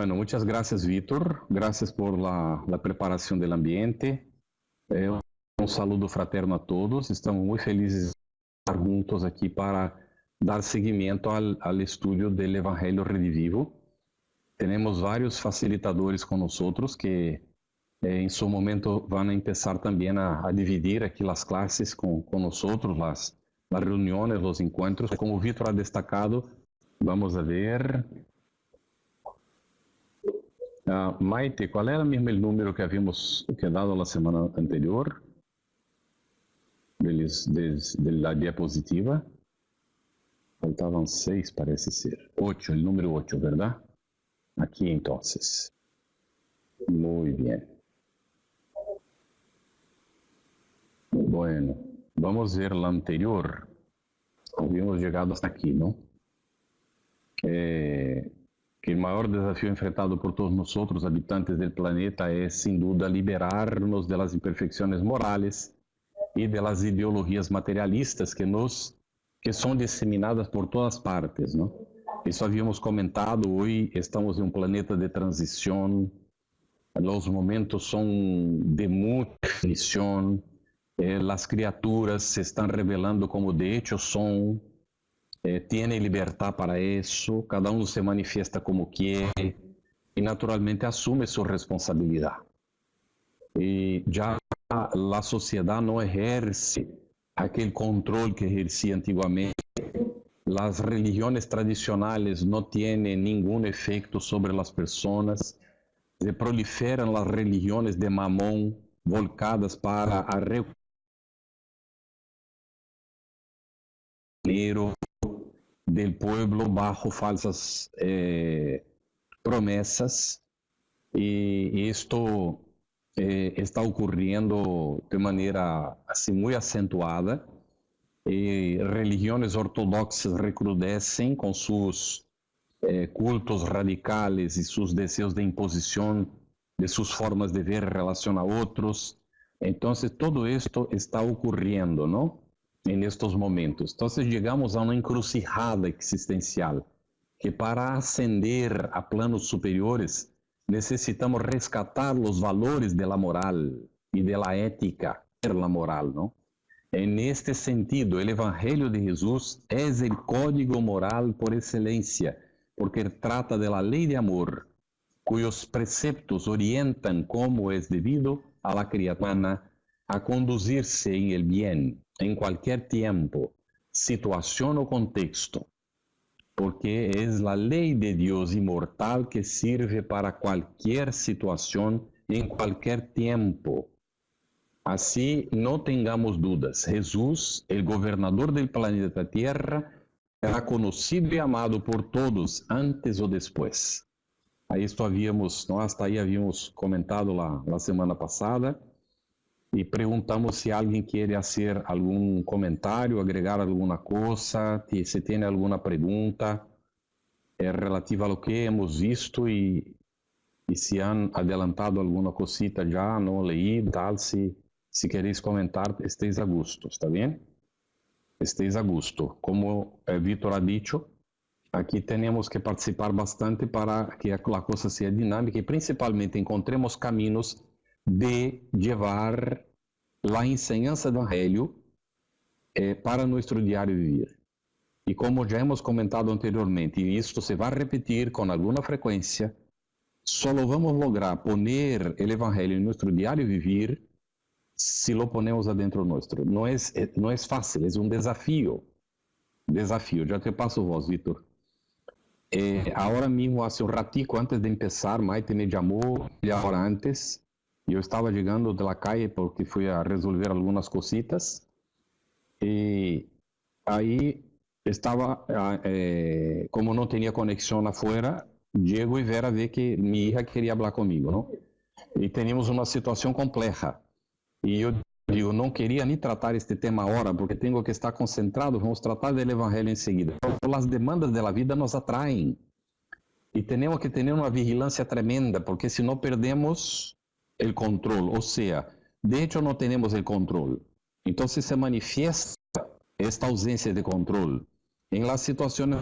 Bueno, muchas gracias, Vítor. Gracias por la preparación del ambiente. Un saludo fraterno a todos. Estamos muy felices de estar juntos aquí para dar seguimiento al estudio del Evangelio Redivivo. Tenemos varios facilitadores con nosotros que en su momento van a empezar también a dividir aquí las clases con nosotros, las reuniones, los encuentros. Como Vítor ha destacado, vamos a ver. Maite, ¿cuál era mismo el número que habíamos quedado la semana anterior de la diapositiva? Faltaban 6, parece ser. 8, el número 8, ¿verdad? Aquí entonces. Muy bien. Bueno, vamos a ver la anterior. Habíamos llegado hasta aquí, ¿no? Que el mayor desafío enfrentado por todos nosotros, habitantes del planeta, es sin duda liberarnos de las imperfecciones morales y de las ideologías materialistas que son diseminadas por todas partes, ¿no? Eso habíamos comentado, hoy estamos en un planeta de transición, los momentos son de mucha definición, las criaturas se están revelando como de hecho son, tiene libertad para eso, cada uno se manifiesta como quiere y naturalmente asume su responsabilidad. Y ya la sociedad no ejerce aquel control que ejercía antiguamente. Las religiones tradicionales no tienen ningún efecto sobre las personas. Se proliferan las religiones de mamón volcadas para dinero del pueblo bajo falsas promesas, y esto está ocurriendo de manera así muy acentuada. Religiones ortodoxas recrudecen con sus cultos radicales y sus deseos de imposición de sus formas de ver en relación a otros. Entonces todo esto está ocurriendo, ¿no? En estos momentos. Entonces llegamos a una encrucijada existencial que para ascender a planos superiores necesitamos rescatar los valores de la moral y de la ética, la moral, ¿no? En este sentido, el Evangelio de Jesús es el código moral por excelencia, porque trata de la ley de amor, cuyos preceptos orientan como es debido a la criatura humana a conducirse en el bien, en cualquier tiempo, situación o contexto, porque es la ley de Dios inmortal que sirve para cualquier situación en cualquier tiempo. Así no tengamos dudas, Jesús, el gobernador del planeta Tierra, será conocido y amado por todos antes o después. Ahí esto habíamos, ¿no? Hasta ahí habíamos comentado la semana pasada y preguntamos si alguien quiere hacer algún comentario, agregar alguna cosa, si tiene alguna pregunta relativa a lo que hemos visto y si han adelantado alguna cosita ya, no leído, tal, si queréis comentar, estéis a gusto, ¿está bien? Estéis a gusto. Como Vítor ha dicho, aquí tenemos que participar bastante para que la cosa sea dinámica y principalmente encontremos caminos de llevar la enseñanza del Evangelio para nuestro diario vivir. Y como ya hemos comentado anteriormente, y esto se va a repetir con alguna frecuencia, solo vamos a lograr poner el Evangelio en nuestro diario vivir si lo ponemos adentro nuestro. No es fácil, es un desafío. Ya te paso vos, Vítor. Ahora mismo, hace un ratico antes de empezar, Maite me llamó media hora antes. Yo estaba llegando de la calle porque fui a resolver algunas cositas. Y ahí estaba, como no tenía conexión afuera, llego y Vera ve que mi hija quería hablar conmigo, ¿no? Y teníamos una situación compleja. Y yo digo, no quería ni tratar este tema ahora, porque tengo que estar concentrado, vamos a tratar del Evangelio enseguida. Las demandas de la vida nos atraen. Y tenemos que tener una vigilancia tremenda, porque si no perdemos el control. O sea, de hecho no tenemos el control. Entonces se manifiesta esta ausencia de control en las situaciones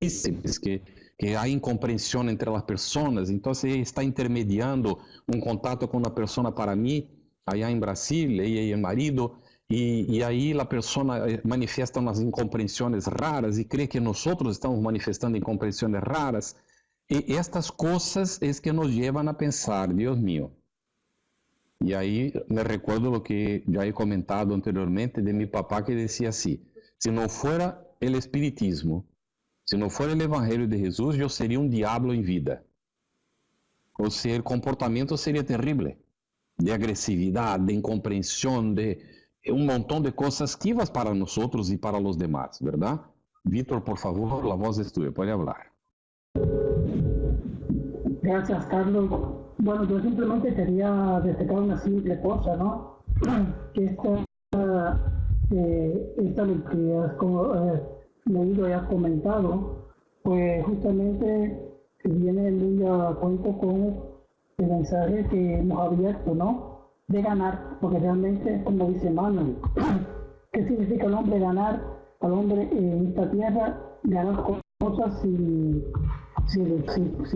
difíciles que que há incompreensão entre as pessoas, então ele está intermediando um contato com uma pessoa para mim, allá em Brasília, e o marido, e aí a pessoa manifesta umas incompreensões raras e crê que nós estamos manifestando incompreensões raras, e estas coisas é que nos levam a pensar, Deus mío. E aí me recuerdo o que já he comentado anteriormente de mi papá, que decía así: si no fuera el espiritismo, si no fuera el evangelio de Jesús, yo sería un diablo en vida. O sea, el comportamiento sería terrible, de agresividad, de incomprensión, de un montón de cosas esquivas para nosotros y para los demás, ¿verdad? Víctor, por favor, la voz es tuya, puede hablar. Gracias, Carlos. Bueno, yo simplemente quería destacar una simple cosa, ¿no? Que esta lo que has leído y has comentado, pues justamente viene muy a cuento con el mensaje que hemos abierto, ¿no? De ganar, porque realmente, como dice Manuel, ¿qué significa el hombre ganar? Al hombre en esta tierra, ganar cosas sin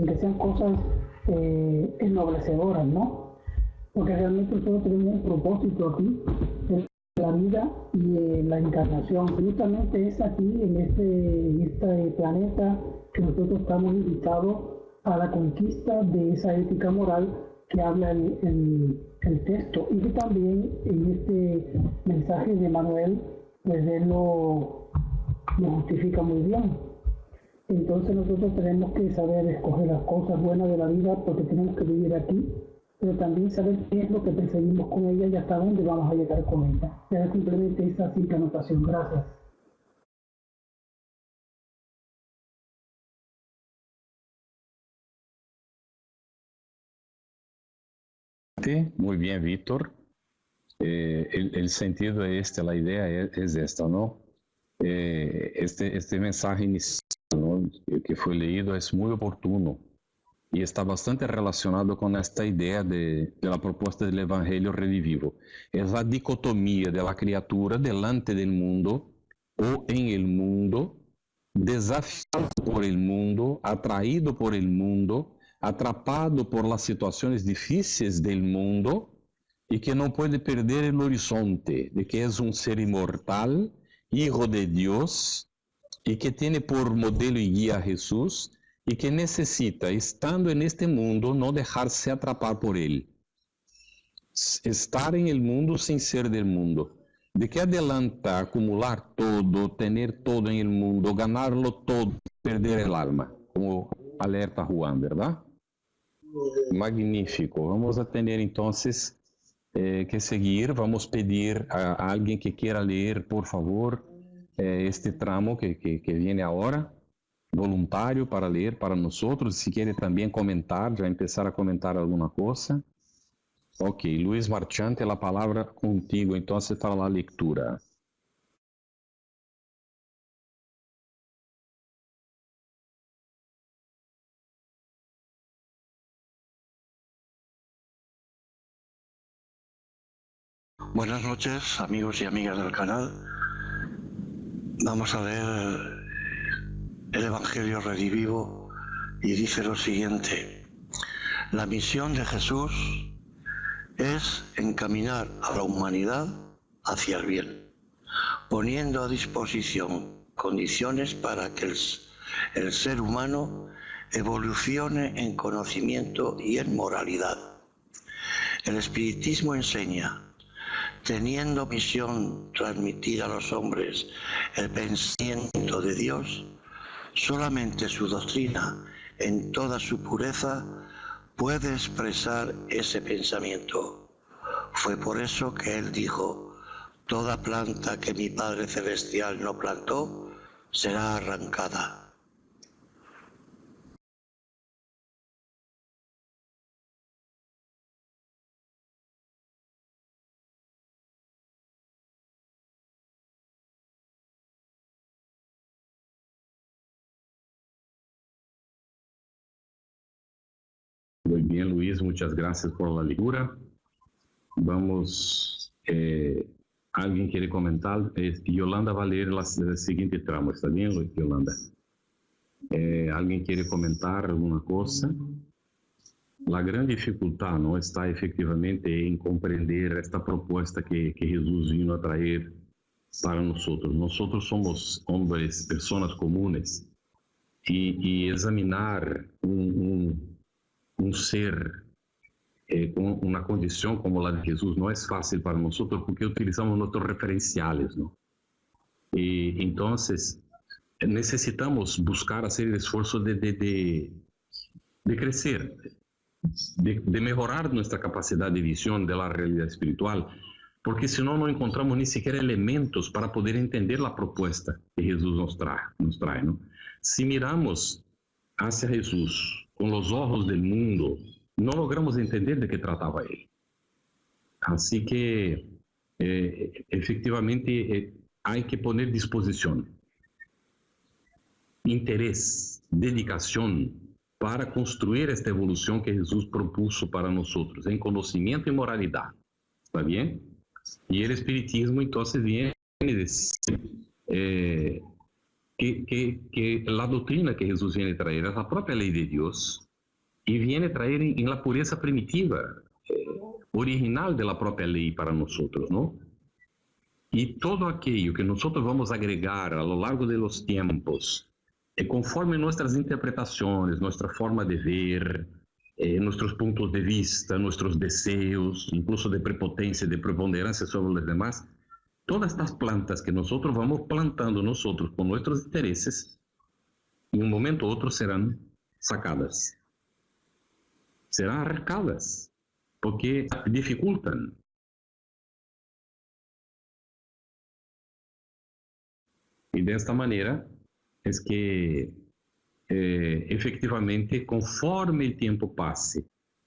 que sean cosas ennoblecedoras, ¿no? Porque realmente nosotros tenemos un propósito aquí en la vida y en la encarnación. Justamente es aquí, en este planeta, que nosotros estamos invitados a la conquista de esa ética moral que habla el texto, y que también en este mensaje de Manuel, pues él lo justifica muy bien. Entonces nosotros tenemos que saber escoger las cosas buenas de la vida, porque tenemos que vivir aquí, pero también saber qué es lo que perseguimos con ella y hasta dónde vamos a llegar con ella. Era simplemente esa simple anotación. Gracias. Muy bien, Víctor. El sentido es la idea es esta, ¿no? Este mensaje inicial, ¿no?, que fue leído es muy oportuno y está bastante relacionado con esta idea de la propuesta del Evangelio redivivo. Es la dicotomía de la criatura delante del mundo o en el mundo, desafiado por el mundo, atraído por el mundo, atrapado por las situaciones difíciles del mundo, y que no puede perder el horizonte de que es un ser inmortal, hijo de Dios, y que tiene por modelo y guía a Jesús, y que necesita, estando en este mundo, no dejarse atrapar por él. Estar en el mundo sin ser del mundo. ¿De qué adelanta acumular todo, tener todo en el mundo, ganarlo todo, perder el alma? Como alerta Juan, ¿verdad? Magnífico. Vamos a tener entonces que seguir. Vamos a pedir a alguien que quiera leer, por favor, este tramo que viene ahora, voluntario para leer para nosotros. Si quiere también comentar, ya empezar a comentar alguna cosa. Ok, Luis Marchante, la palabra contigo, entonces, para la lectura. Buenas noches, amigos y amigas del canal. Vamos a leer el Evangelio Redivivo y dice lo siguiente: la misión de Jesús es encaminar a la humanidad hacia el bien, poniendo a disposición condiciones para que el ser humano evolucione en conocimiento y en moralidad. El espiritismo enseña, teniendo misión transmitir a los hombres el pensamiento de Dios, solamente su doctrina, en toda su pureza, puede expresar ese pensamiento. Fue por eso que él dijo: toda planta que mi Padre Celestial no plantó será arrancada. Muy bien, Luis, muchas gracias por la lectura. Vamos, ¿alguien quiere comentar? Yolanda va a leer el siguiente tramo, ¿está bien, Yolanda? ¿Alguien quiere comentar alguna cosa? La gran dificultad no está efectivamente en comprender esta propuesta que Jesús vino a traer para nosotros. Nosotros somos hombres, personas comunes, y examinar un ser con una condición como la de Jesús no es fácil para nosotros porque utilizamos nuestros referenciales, ¿no? Y entonces necesitamos buscar hacer el esfuerzo de crecer, de mejorar nuestra capacidad de visión de la realidad espiritual, porque si no, no encontramos ni siquiera elementos para poder entender la propuesta que Jesús nos trae, ¿no? Si miramos hacia Jesús con los ojos del mundo, no logramos entender de qué trataba él. Así que, efectivamente, hay que poner disposición, interés, dedicación para construir esta evolución que Jesús propuso para nosotros, en conocimiento y moralidad. ¿Está bien? Y el espiritismo entonces viene a decir que la doctrina que Jesús viene a traer es la propia ley de Dios y viene a traer en la pureza primitiva, original de la propia ley para nosotros, ¿no? Y todo aquello que nosotros vamos a agregar a lo largo de los tiempos, conforme nuestras interpretaciones, nuestra forma de ver, nuestros puntos de vista, nuestros deseos, incluso de prepotencia, de preponderancia sobre los demás, todas estas plantas que nosotros vamos plantando nosotros con nuestros intereses, en un momento u otro serán sacadas, serán arrancadas, porque dificultan. Y de esta manera es que efectivamente, conforme el tiempo pase,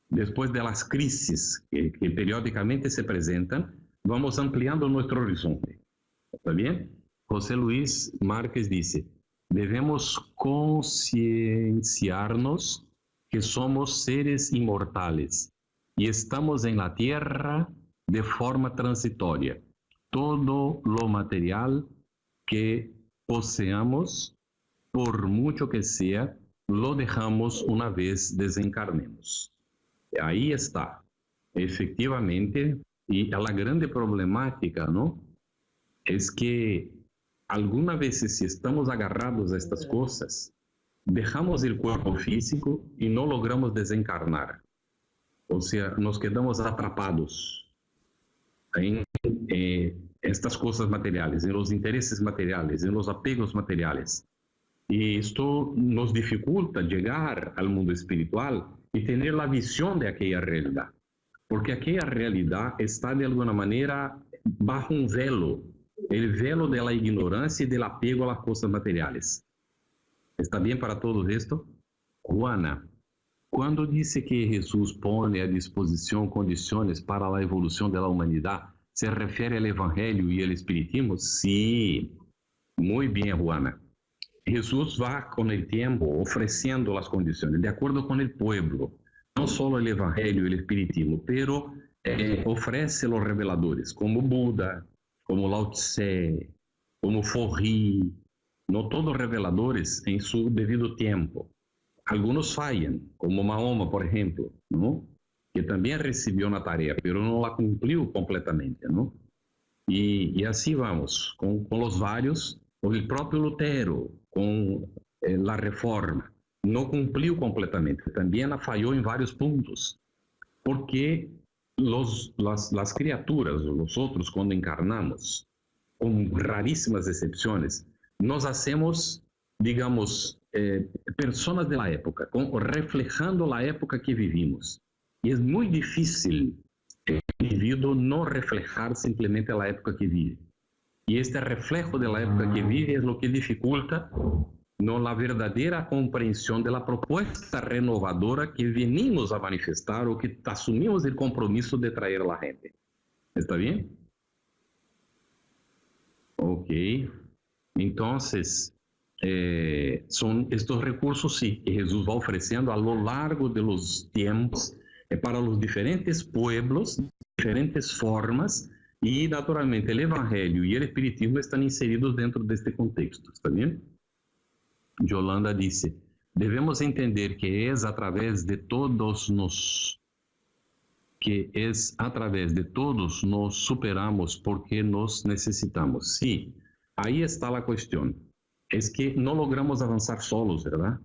después de las crisis que periódicamente se presentan, vamos ampliando nuestro horizonte. ¿Está bien? José Luis Márquez dice, debemos concienciarnos que somos seres inmortales y estamos en la tierra de forma transitoria. Todo lo material que poseamos, por mucho que sea, lo dejamos una vez desencarnemos. Ahí está, efectivamente, y la grande problemática, ¿no? Es que algunas veces si estamos agarrados a estas cosas, dejamos el cuerpo físico y no logramos desencarnar. O sea, nos quedamos atrapados en estas cosas materiales, en los intereses materiales, en los apegos materiales. Y esto nos dificulta llegar al mundo espiritual y tener la visión de aquella realidad. Porque aquella realidad está de alguna manera bajo un velo, el velo de la ignorancia y del apego a las cosas materiales. ¿Está bien para todo esto? Juana, cuando dice que Jesús pone a disposición condiciones para la evolución de la humanidad, ¿se refiere al Evangelio y al Espiritismo? Sí, muy bien, Juana. Jesús va con el tiempo ofreciendo las condiciones, de acuerdo con el pueblo, no solo el Evangelio y el Espiritismo, pero ofrece los reveladores, como Buda, como Lao Tse, como Forri, no todos reveladores en su debido tiempo. Algunos fallan, como Mahoma, por ejemplo, ¿no? Que también recibió una tarea, pero no la cumplió completamente, ¿no? Y así vamos, con los varios, con el propio Lutero, con la Reforma. No cumplió completamente, también la falló en varios puntos, porque las criaturas, nosotros cuando encarnamos, con rarísimas excepciones, nos hacemos, digamos, personas de la época, reflejando la época que vivimos. Y es muy difícil el individuo no reflejar simplemente la época que vive. Y este reflejo de la época que vive es lo que dificulta no la verdadera comprensión de la propuesta renovadora que venimos a manifestar o que asumimos el compromiso de traer a la gente. ¿Está bien? Ok. Entonces, son estos recursos, sí, que Jesús va ofreciendo a lo largo de los tiempos para los diferentes pueblos, diferentes formas, y naturalmente el Evangelio y el Espiritismo están inseridos dentro de este contexto. ¿Está bien? Yolanda dice, debemos entender que es a través de todos nos superamos porque nos necesitamos. Sí, ahí está la cuestión. Es que no logramos avanzar solos, ¿verdad?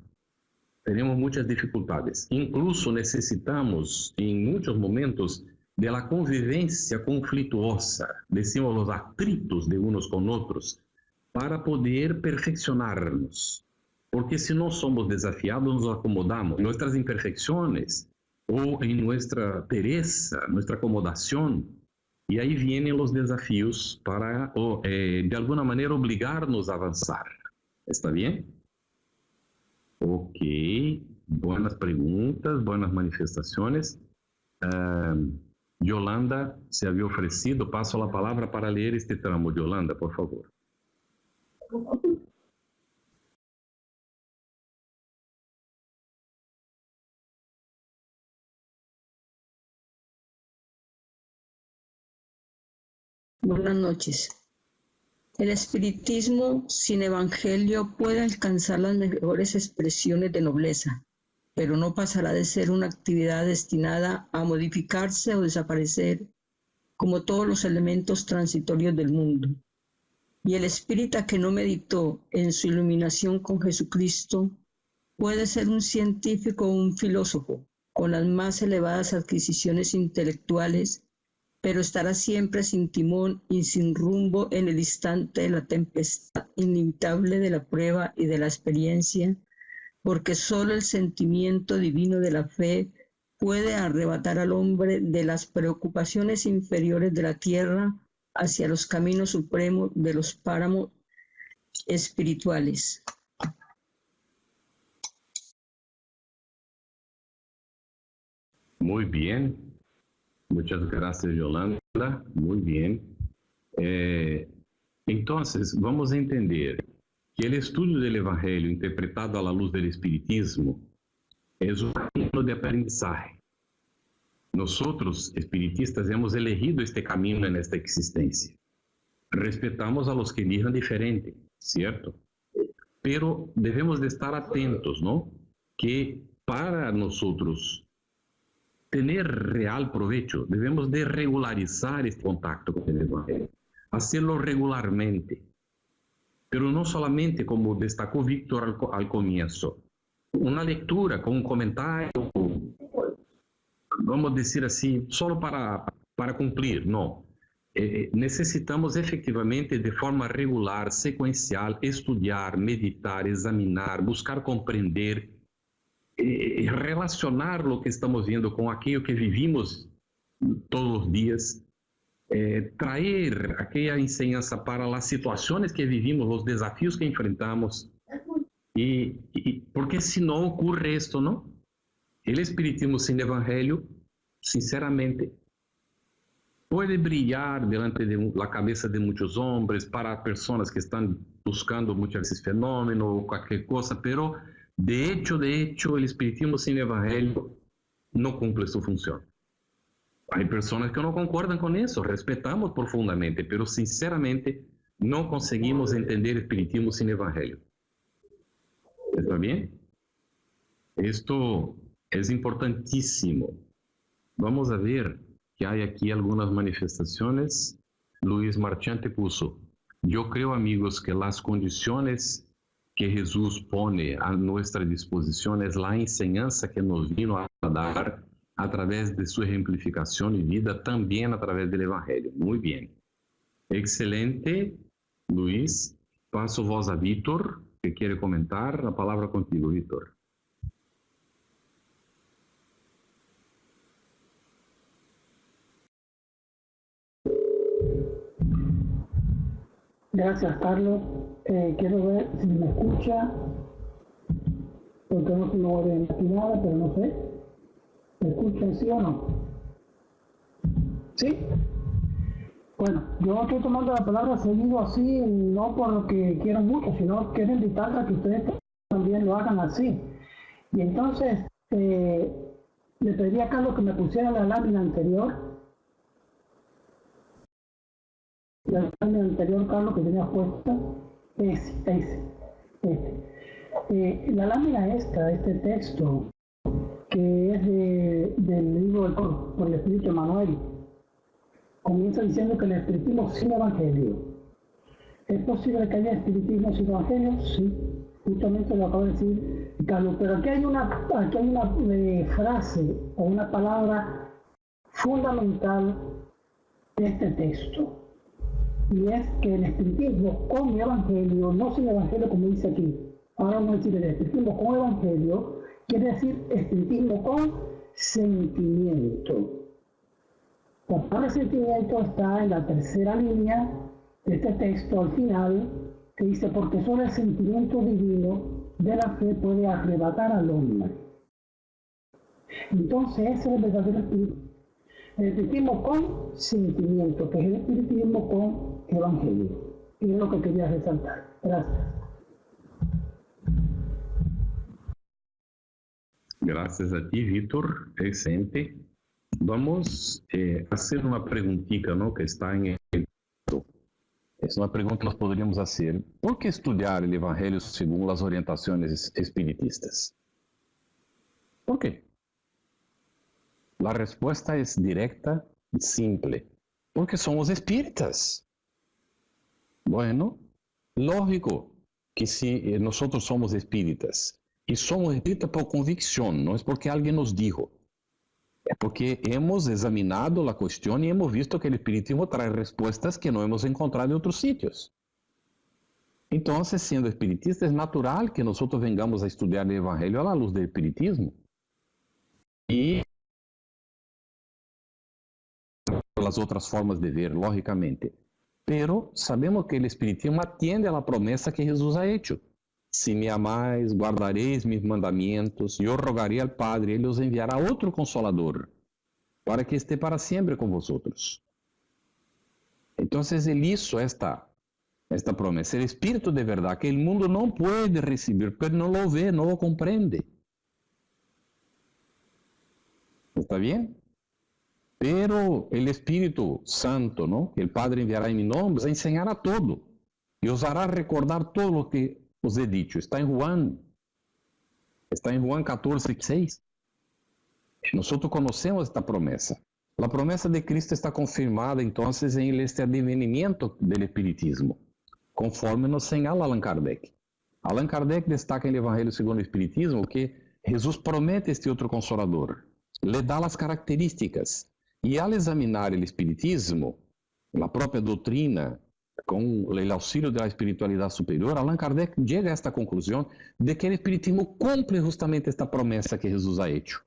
Tenemos muchas dificultades. Incluso necesitamos, en muchos momentos, de la convivencia conflictuosa, decimos los atritos de unos con otros, para poder perfeccionarnos. Porque si no somos desafiados, nos acomodamos. Nuestras imperfecciones o en nuestra pereza, nuestra acomodación. Y ahí vienen los desafíos para, de alguna manera, obligarnos a avanzar. ¿Está bien? Ok, buenas preguntas, buenas manifestaciones. Yolanda se había ofrecido. Paso la palabra para leer este tramo. Yolanda, por favor. Buenas noches. El espiritismo sin evangelio puede alcanzar las mejores expresiones de nobleza, pero no pasará de ser una actividad destinada a modificarse o desaparecer como todos los elementos transitorios del mundo. Y el espírita que no meditó en su iluminación con Jesucristo puede ser un científico o un filósofo con las más elevadas adquisiciones intelectuales, pero estará siempre sin timón y sin rumbo en el instante de la tempestad inevitable de la prueba y de la experiencia, porque solo el sentimiento divino de la fe puede arrebatar al hombre de las preocupaciones inferiores de la tierra hacia los caminos supremos de los páramos espirituales. Muy bien. Muchas gracias, Yolanda. Muy bien. Entonces, vamos a entender que el estudio del Evangelio interpretado a la luz del Espiritismo es un camino de aprendizaje. Nosotros, espiritistas, hemos elegido este camino en esta existencia. Respetamos a los que elijan diferente, ¿cierto? Pero debemos de estar atentos, ¿no? Que para nosotros tener real provecho, debemos de regularizar este contacto con el Evangelio, hacerlo regularmente, pero no solamente como destacó Víctor al comienzo, una lectura con un comentario, vamos a decir así, solo para cumplir, no. Necesitamos efectivamente de forma regular, sequencial, estudiar, meditar, examinar, buscar compreender, relacionar lo que estamos viendo con aquello que vivimos todos los días, traer aquella enseñanza para las situaciones que vivimos, los desafíos que enfrentamos, porque si no ocurre esto, ¿no? El espiritismo sin evangelio, sinceramente, puede brillar delante de la cabeza de muchos hombres, para personas que están buscando muchas veces fenómenos o cualquier cosa, pero de hecho, el espiritismo sin evangelio no cumple su función. Hay personas que no concuerdan con eso, respetamos profundamente, pero sinceramente no conseguimos entender el espiritismo sin evangelio. ¿Está bien? Esto es importantísimo. Vamos a ver que hay aquí algunas manifestaciones. Luis Marchante puso: yo creo, amigos, que las condiciones que Jesús pone a nuestra disposición es la enseñanza que nos vino a dar a través de su ejemplificación y vida, también a través del Evangelio. Muy bien. Excelente, Luis. Paso voz a Víctor, que quiere comentar. La palabra contigo, Víctor. Gracias, Carlos. Quiero ver si me escucha, porque no voy a decir nada, pero no sé. ¿Me escuchan, sí o no? ¿Sí? Bueno, yo estoy tomando la palabra seguido así, no por lo que quiero mucho, sino quiero invitarles a que ustedes también lo hagan así. Y entonces, le pedí a Carlos que me pusiera la lámina anterior. La lámina anterior, Carlos, que tenía puesta, ese. La lámina este texto, que es del libro por el Espíritu Emmanuel, comienza diciendo que el espiritismo sin evangelio. ¿Es posible que haya espiritismo sin evangelio? Sí, justamente lo acaba de decir Carlos, pero aquí hay una frase o una palabra fundamental de este texto, y es que el espiritismo con evangelio, no sin evangelio como dice aquí. Ahora vamos a decir el espiritismo con evangelio, quiere decir espiritismo con sentimiento. La palabra sentimiento está en la tercera línea de este texto, al final, que dice, porque solo el sentimiento divino de la fe puede arrebatar al hombre. Entonces ese es el verdadero espiritismo. El espiritismo con sentimiento, que es el espiritismo con evangelio. Y es lo que quería resaltar. Gracias. Gracias a ti, Víctor. Excelente. Vamos a hacer una preguntita, ¿no? Que está en el texto. Es una pregunta que nós poderíamos hacer. Por que estudar o Evangelho segundo as orientações espiritistas? ¿Por qué? La respuesta es directa y simple. Porque somos espíritas. Bueno, lógico que si nosotros somos espíritas, y somos espíritas por convicción, no es porque alguien nos dijo. É porque hemos examinado a questão e hemos visto que o espiritismo traz respostas que não hemos encontrado em outros sítios. Então, sendo espiritistas, é natural que nós vengamos a estudar o Evangelho à luz do espiritismo e as outras formas de ver, logicamente. Pero sabemos que o espiritismo atiende a promessa que Jesus ha hecho. Se me amais, guardareis mis mandamentos, e eu rogarei ao Padre, ele os enviará outro Consolador, para que esté para sempre com vosotros. Então, ele hizo esta promessa. O Espírito de verdade, que o mundo não pode receber, porque não lo vê, não lo compreende. ¿Está bem? Pero o Espírito Santo, ¿no? Que o Padre enviará em meu nome, os ensinará todo, e os hará recordar todo o que os he dicho. Está em Juan 14:6. Nós conhecemos esta promessa. A promessa de Cristo está confirmada, então, em este advenimiento do Espiritismo, conforme nos señala Allan Kardec. Allan Kardec destaca no Evangelho segundo o Espiritismo que Jesus promete este outro Consolador, lhe dá as características, e ao examinar o Espiritismo, a própria doutrina, com o auxílio da espiritualidade superior, Allan Kardec chega a esta conclusão de que o Espiritismo cumpre justamente esta promessa que Jesus ha hecho.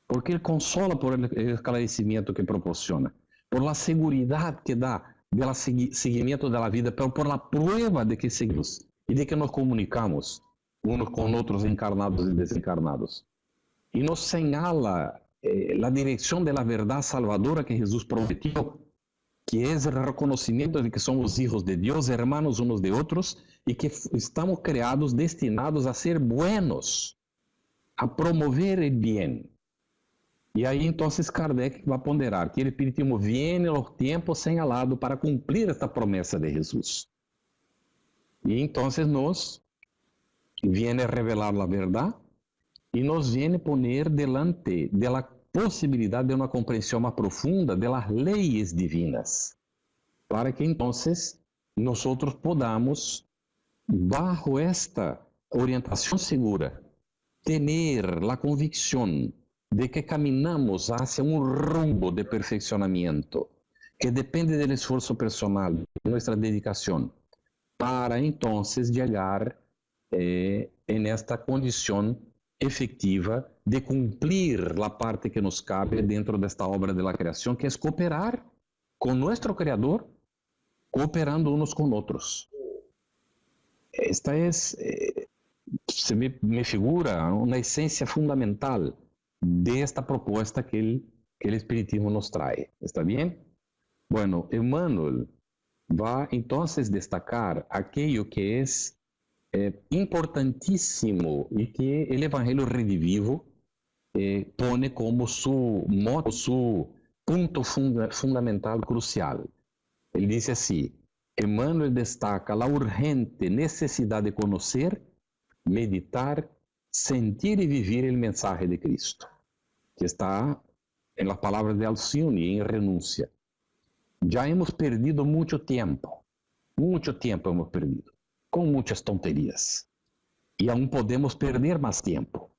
Porque ele consola por el esclarecimento que proporciona, por la seguridade que dá do seguimento da vida, por la prueba de que seguimos e de que nos comunicamos uns com outros encarnados e desencarnados. E nos señala a direção da verdade salvadora que Jesus prometeu, que é o reconhecimento de que somos hijos de Deus, hermanos uns de outros, e que estamos criados, destinados a ser buenos, a promover o bem. E aí, então, Kardec vai ponderar que o Espiritismo viene no tempo señalado para cumprir esta promessa de Jesus. E então, nos viene revelar a verdade e nos viene poner delante de la possibilidade de uma compreensão mais profunda das leis divinas, para que então nós podamos, bajo esta orientação segura, ter a convicção de que caminhamos hacia rumbo de perfeccionamento que depende do esforço personal, de nossa dedicação, para então chegar em esta condição efectiva de cumprir a parte que nos cabe dentro desta obra de la criação, que é cooperar com nosso Criador, cooperando uns com outros. Esta é, se me figura, uma essência fundamental desta proposta que o Espiritismo nos traz. ¿Está bem? Bueno, Emmanuel vai então destacar aquilo que é importantíssimo e que o Evangelho Redivivo pone como su ponto fundamental crucial. Ele diz assim: Emmanuel destaca a urgente necessidade de conhecer meditar, sentir y vivir el mensaje de Cristo, que está en las palabras de Alcione y en renuncia. Ya hemos perdido mucho tiempo hemos perdido, con muchas tonterías. Y aún podemos perder más tiempo,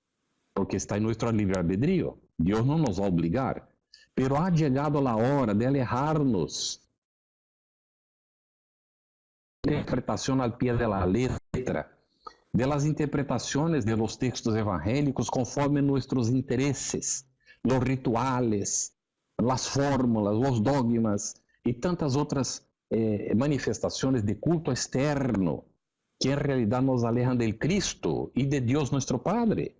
porque está en nuestro libre albedrío. Dios no nos va a obligar, pero ha llegado la hora de alejarnos de la interpretación al pie de la letra, de las interpretaciones de los textos evangélicos conforme nuestros intereses, los rituales, las fórmulas, los dogmas y tantas otras manifestaciones de culto externo que en realidad nos alejan del Cristo y de Dios nuestro Padre,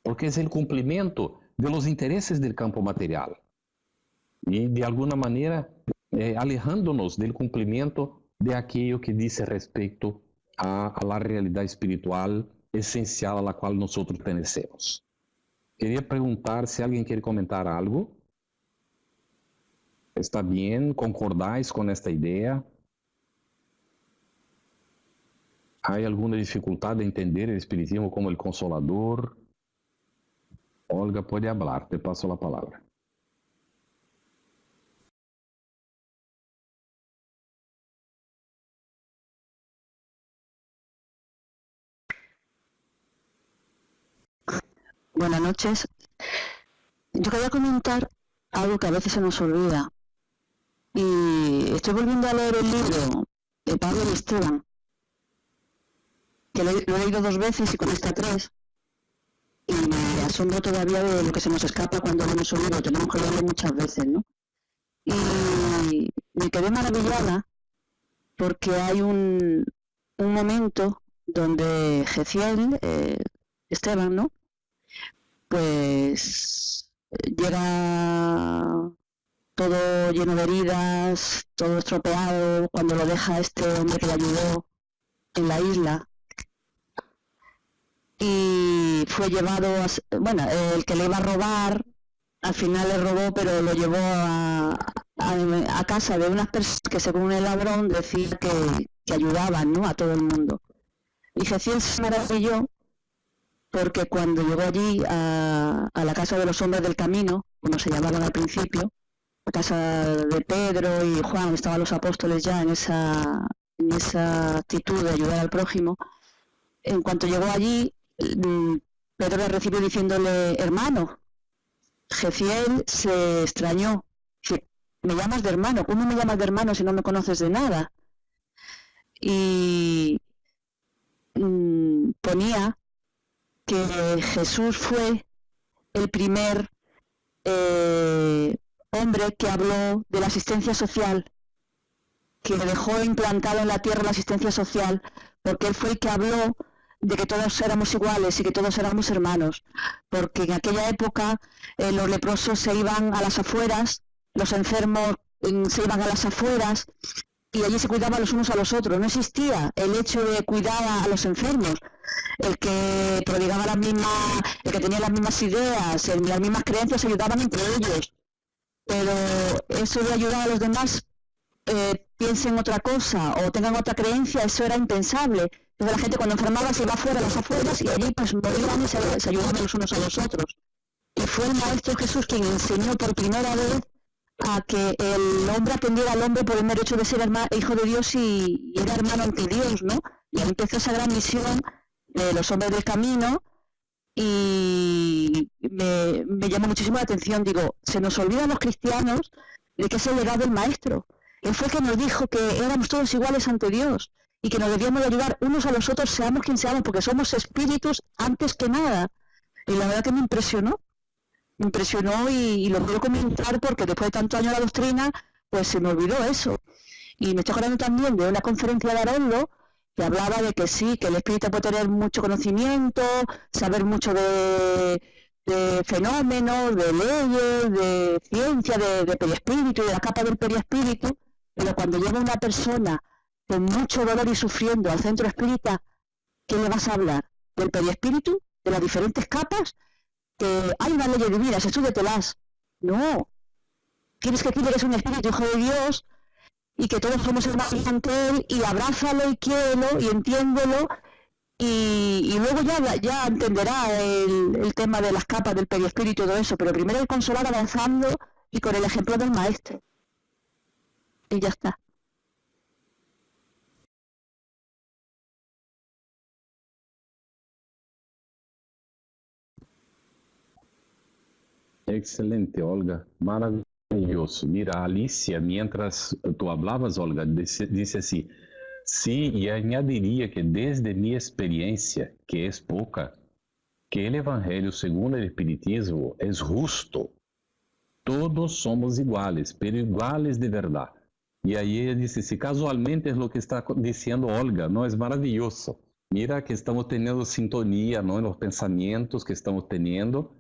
porque es el cumplimiento de los intereses del campo material y de alguna manera alejándonos del cumplimiento de aquello que dice respecto a la realidad espiritual esencial a la cual nosotros pertenecemos. Quería preguntar si alguien quiere comentar algo. ¿Está bien? ¿Concordáis con esta idea? ¿Hay alguna dificultad de entender el espiritismo como el consolador? Olga puede hablar, te paso la palabra. Buenas noches. Yo quería comentar algo que a veces se nos olvida. Y estoy volviendo a leer el libro de Pablo y Esteban, que lo he leído 2 veces y con esta 3. Y me asombro todavía de lo que se nos escapa cuando leemos un libro. Tenemos que leerlo muchas veces, ¿no? Y me quedé maravillada porque hay un momento donde Jeziel, Esteban, ¿no? Pues llega todo lleno de heridas, todo estropeado, cuando lo deja este hombre que le ayudó en la isla. Y fue llevado, el que le iba a robar, al final le robó, pero lo llevó a casa de unas personas que según el ladrón decía que ayudaban, ¿no?, a todo el mundo. Y Jeziel se maravilló porque cuando llegó allí a la casa de los hombres del camino, como se llamaban al principio, la casa de Pedro y Juan, estaban los apóstoles ya en esa actitud de ayudar al prójimo, en cuanto llegó allí, Pedro le recibió diciéndole: hermano. Jeziel se extrañó. Dice: me llamas de hermano, ¿cómo me llamas de hermano si no me conoces de nada? Y ponía que Jesús fue el primer hombre que habló de la asistencia social, que dejó implantado en la tierra la asistencia social, porque él fue el que habló de que todos éramos iguales y que todos éramos hermanos, porque en aquella época los leprosos se iban a las afueras, los enfermos se iban a las afueras y allí se cuidaban los unos a los otros. No existía el hecho de cuidar a los enfermos. El que prodigaba el que tenía las mismas ideas, las mismas creencias, se ayudaban entre ellos. Pero eso de ayudar a los demás, piensen otra cosa o tengan otra creencia, eso era impensable. Entonces la gente cuando enfermaba se iba afuera, a las afueras, y allí pues morían y se ayudaban los unos a los otros. Y fue el Maestro Jesús quien enseñó por primera vez a que el hombre atendiera al hombre por el mero hecho de ser hijo de Dios y era hermano ante Dios, ¿no? Y ahí empezó esa gran misión de los hombres del camino y me llamó muchísimo la atención. Digo, se nos olvidan los cristianos de que es el legado del Maestro. Él fue el que nos dijo que éramos todos iguales ante Dios y que nos debíamos de ayudar unos a los otros, seamos quien seamos, porque somos espíritus antes que nada. Y la verdad que me impresionó y lo quiero comentar porque después de tantos años de la doctrina, pues se me olvidó eso. Y me estoy acordando también de una conferencia de Haroldo que hablaba de que sí, que el espíritu puede tener mucho conocimiento, saber mucho de fenómenos, de leyes, de ciencia, de periespíritu y de la capa del periespíritu, pero cuando llega una persona con mucho dolor y sufriendo al centro espírita, ¿qué le vas a hablar? ¿Del periespíritu? ¿De las diferentes capas? Que hay una ley divina, estudiatelas. No. Tienes que decir que eres un espíritu hijo de Dios y que todos somos hermanos ante él, y abrázalo y quiérelo y entiéndelo y luego ya entenderá el tema de las capas del perispíritu y todo eso, pero primero el consolar avanzando y con el ejemplo del maestro. Y ya está. Excelente, Olga. Maravilloso. Mira, Alicia, mientras tú hablabas, Olga, dice así, sí, y añadiría que desde mi experiencia, que es poca, que el Evangelio según el Espiritismo es justo. Todos somos iguales, pero iguales de verdad. Y ahí ella dice, si casualmente es lo que está diciendo Olga, ¿no? Es maravilloso. Mira que estamos teniendo sintonía, ¿no? En los pensamientos que estamos teniendo.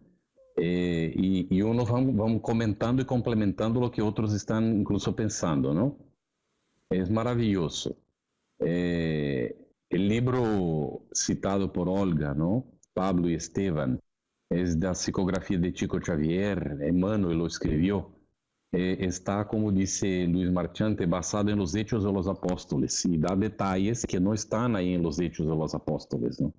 Y unos vamos comentando y complementando lo que otros están incluso pensando, ¿no? Es maravilloso. El libro citado por Olga, ¿no? Pablo y Esteban, es de la psicografía de Chico Xavier, Emmanuel lo escribió. Está, como dice Luis Marchante, basado en los hechos de los apóstoles y da detalles que no están ahí en los hechos de los apóstoles, ¿no?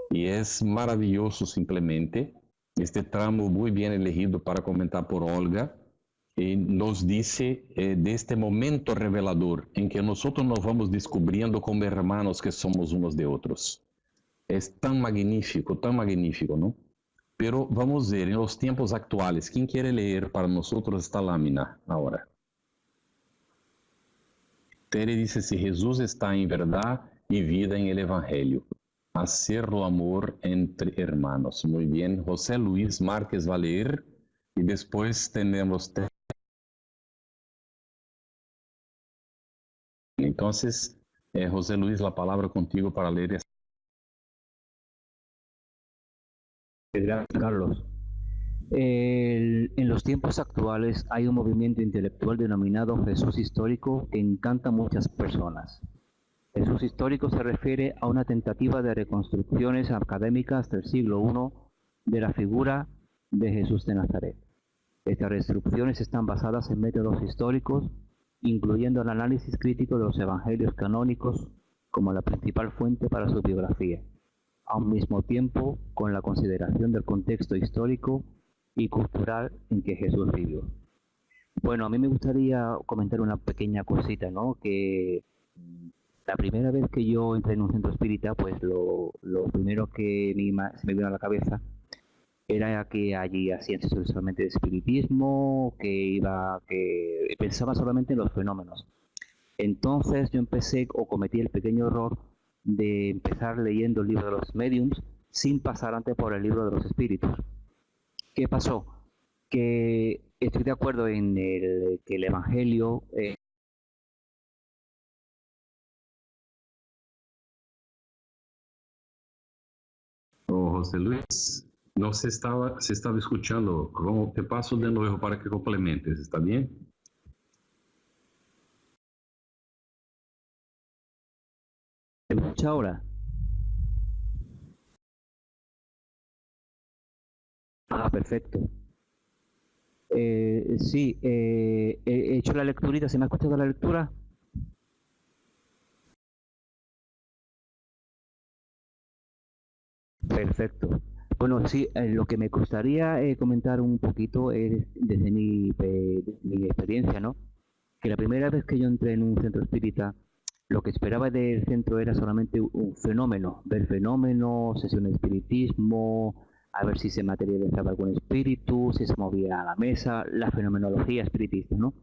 Y es maravilloso simplemente. Este tramo muy bien elegido para comentar por Olga, nos dice de este momento revelador en que nosotros nos vamos descubriendo como hermanos que somos unos de otros. Es tan magnífico, ¿no? Pero vamos a ver, en los tiempos actuales, ¿quién quiere leer para nosotros esta lámina ahora? Tere dice, si Jesús está en verdad y vida en el Evangelio. Hacerlo amor entre hermanos. Muy bien. José Luis Márquez va a leer y después tenemos... Entonces, José Luis, la palabra contigo para leer. Gracias, Carlos. En los tiempos actuales hay un movimiento intelectual denominado Jesús histórico que encanta a muchas personas. Jesús histórico se refiere a una tentativa de reconstrucciones académicas del siglo I de la figura de Jesús de Nazaret. Estas reconstrucciones están basadas en métodos históricos, incluyendo el análisis crítico de los evangelios canónicos como la principal fuente para su biografía, a un mismo tiempo con la consideración del contexto histórico y cultural en que Jesús vivió. Bueno, a mí me gustaría comentar una pequeña cosita, ¿no? Que la primera vez que yo entré en un centro espírita, pues lo primero que se me vino a la cabeza era que allí hacían solamente espiritismo, que pensaba solamente en los fenómenos. Entonces yo cometí el pequeño error de empezar leyendo el libro de los médiums sin pasar antes por el libro de los espíritus. ¿Qué pasó? Que estoy de acuerdo en que el Evangelio... José Luis, no se estaba escuchando. Te paso de nuevo para que complementes, ¿está bien? ¿Me escucha ahora? Ah, perfecto. Sí, he hecho la lecturita. ¿Se me ha escuchado la lectura? Perfecto. Bueno, sí, lo que me gustaría comentar un poquito es desde mi experiencia, ¿no? Que la primera vez que yo entré en un centro espírita, lo que esperaba del centro era solamente un fenómeno, ver fenómenos, sesiones de espiritismo, a ver si se materializaba algún espíritu, si se movía a la mesa, la fenomenología espiritista, ¿no?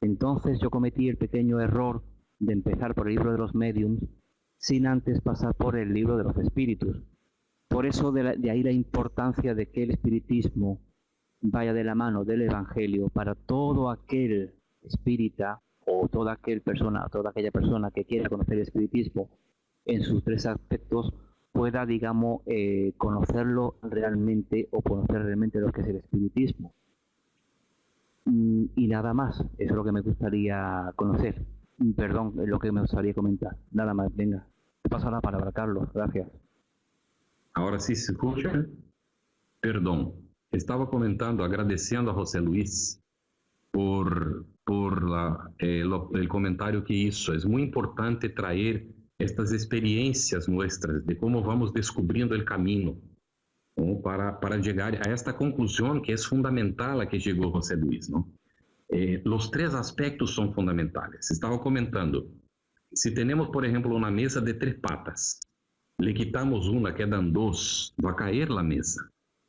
Entonces yo cometí el pequeño error de empezar por el libro de los médiums sin antes pasar por el libro de los espíritus. Por eso de ahí la importancia de que el espiritismo vaya de la mano del Evangelio para todo aquel espírita o toda aquella persona que quiera conocer el espiritismo en sus tres aspectos pueda, digamos, conocerlo realmente o conocer realmente lo que es el espiritismo. Y nada más, eso es lo que me gustaría conocer. Perdón, es lo que me gustaría comentar. Nada más, venga. Te paso la palabra, Carlos. Gracias. Ahora sí se escucha. Perdón. Estaba comentando, agradeciendo a José Luis por el comentario que hizo. Es muy importante traer estas experiencias nuestras, de cómo vamos descubriendo el camino, ¿no? para llegar a esta conclusión que es fundamental a que llegó José Luis, ¿no? Los tres aspectos son fundamentales. Estaba comentando, si tenemos, por ejemplo, una mesa de 3 patas, le quitamos una, quedan 2, va a caer la mesa.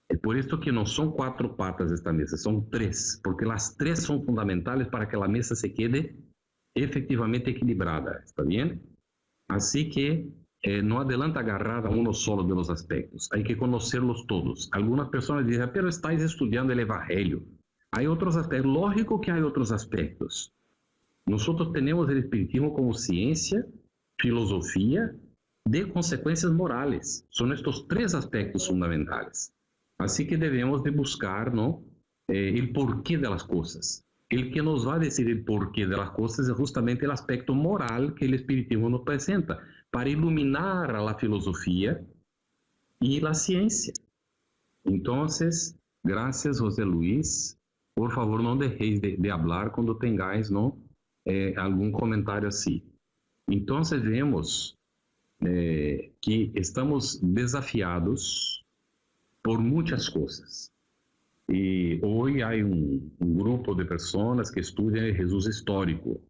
Es por esto que no son 4 patas esta mesa, son 3, porque las 3 son fundamentales para que la mesa se quede efectivamente equilibrada, ¿está bien? Así que no adelanta agarrar a uno solo de los aspectos, hay que conocerlos todos. Algunas personas dicen, pero estáis estudiando el Evangelio. Hay otros aspectos, lógico que hay otros aspectos. Nosotros tenemos el espiritismo como ciencia, filosofía, de consecuencias morales. Son estos 3 aspectos fundamentales. Así que debemos de buscar, ¿no? El porqué de las cosas. El que nos va a decir el porqué de las cosas es justamente el aspecto moral que el espiritismo nos presenta, para iluminar a la filosofía y la ciencia. Entonces, gracias, José Luis. Por favor, no dejéis de hablar cuando tengáis, ¿no? Algún comentario así. Entonces, vemos que estamos desafiados por muchas cosas. Y hoy hay un grupo de personas que estudian el Jesús histórico.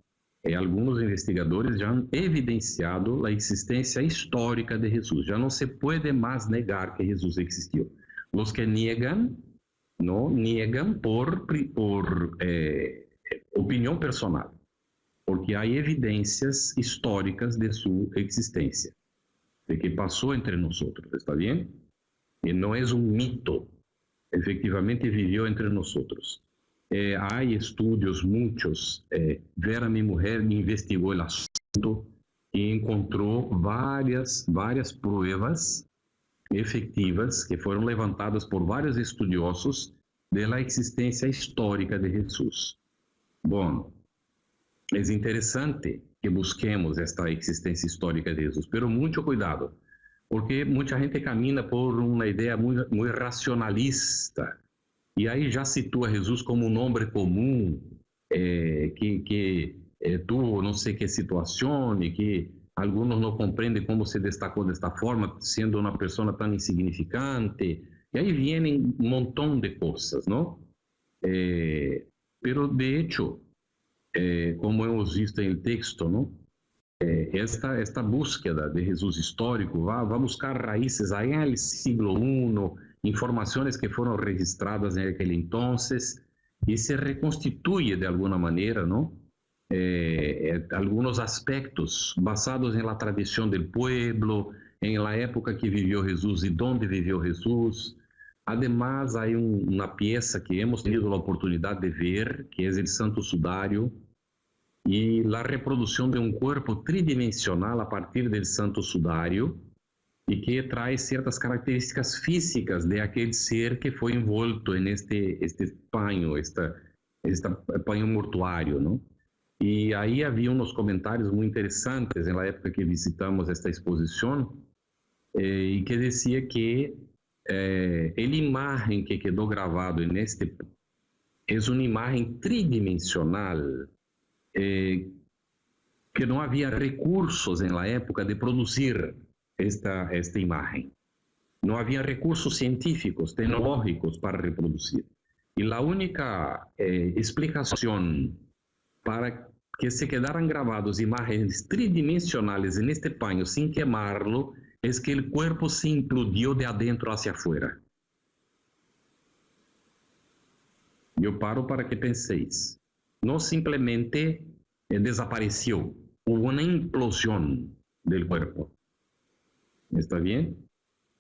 Algunos investigadores ya han evidenciado la existencia histórica de Jesús. Ya no se puede más negar que Jesús existió. Los que niegan, no niegan por opinión personal, porque hay evidencias históricas de su existencia, de que pasó entre nosotros, ¿está bien? Y no es un mito, efectivamente vivió entre nosotros. Hay estudios, muchos. Vera, mi mujer, investigó el asunto y encontró varias pruebas efectivas que fueron levantadas por varios estudiosos de la existencia histórica de Jesús. Bueno, es interesante que busquemos esta existencia histórica de Jesús, pero mucho cuidado, porque mucha gente camina por una idea muy racionalista, y ahí ya sitúa a Jesús como un hombre común, que tuvo no sé qué situación y que algunos no comprenden cómo se destacó de esta forma, siendo una persona tan insignificante. Y ahí vienen un montón de cosas, ¿no? Pero de hecho, como hemos visto en el texto, ¿no? Esta búsqueda de Jesús histórico va a buscar raíces ahí en el siglo I, informaciones que fueron registradas en aquel entonces, y se reconstituye de alguna manera, ¿no? Algunos aspectos basados en la tradición del pueblo, en la época que vivió Jesús y dónde vivió Jesús. Además, hay una pieza que hemos tenido la oportunidad de ver, que es el Santo Sudario, y la reproducción de un cuerpo tridimensional a partir del Santo Sudario, y que trae ciertas características físicas de aquel ser que fue envuelto en este paño, este paño mortuario, ¿no? Y ahí había unos comentarios muy interesantes en la época que visitamos esta exposición, y que decía que la imagen que quedó grabado en este es una imagen tridimensional, que no había recursos en la época de producir esta imagen. No había recursos científicos, tecnológicos para reproducir. Y la única explicación para que se quedaran grabados imágenes tridimensionales en este paño sin quemarlo es que el cuerpo se implodió de adentro hacia afuera. Yo paro para que penséis. No simplemente desapareció, hubo una implosión del cuerpo. ¿Está bien?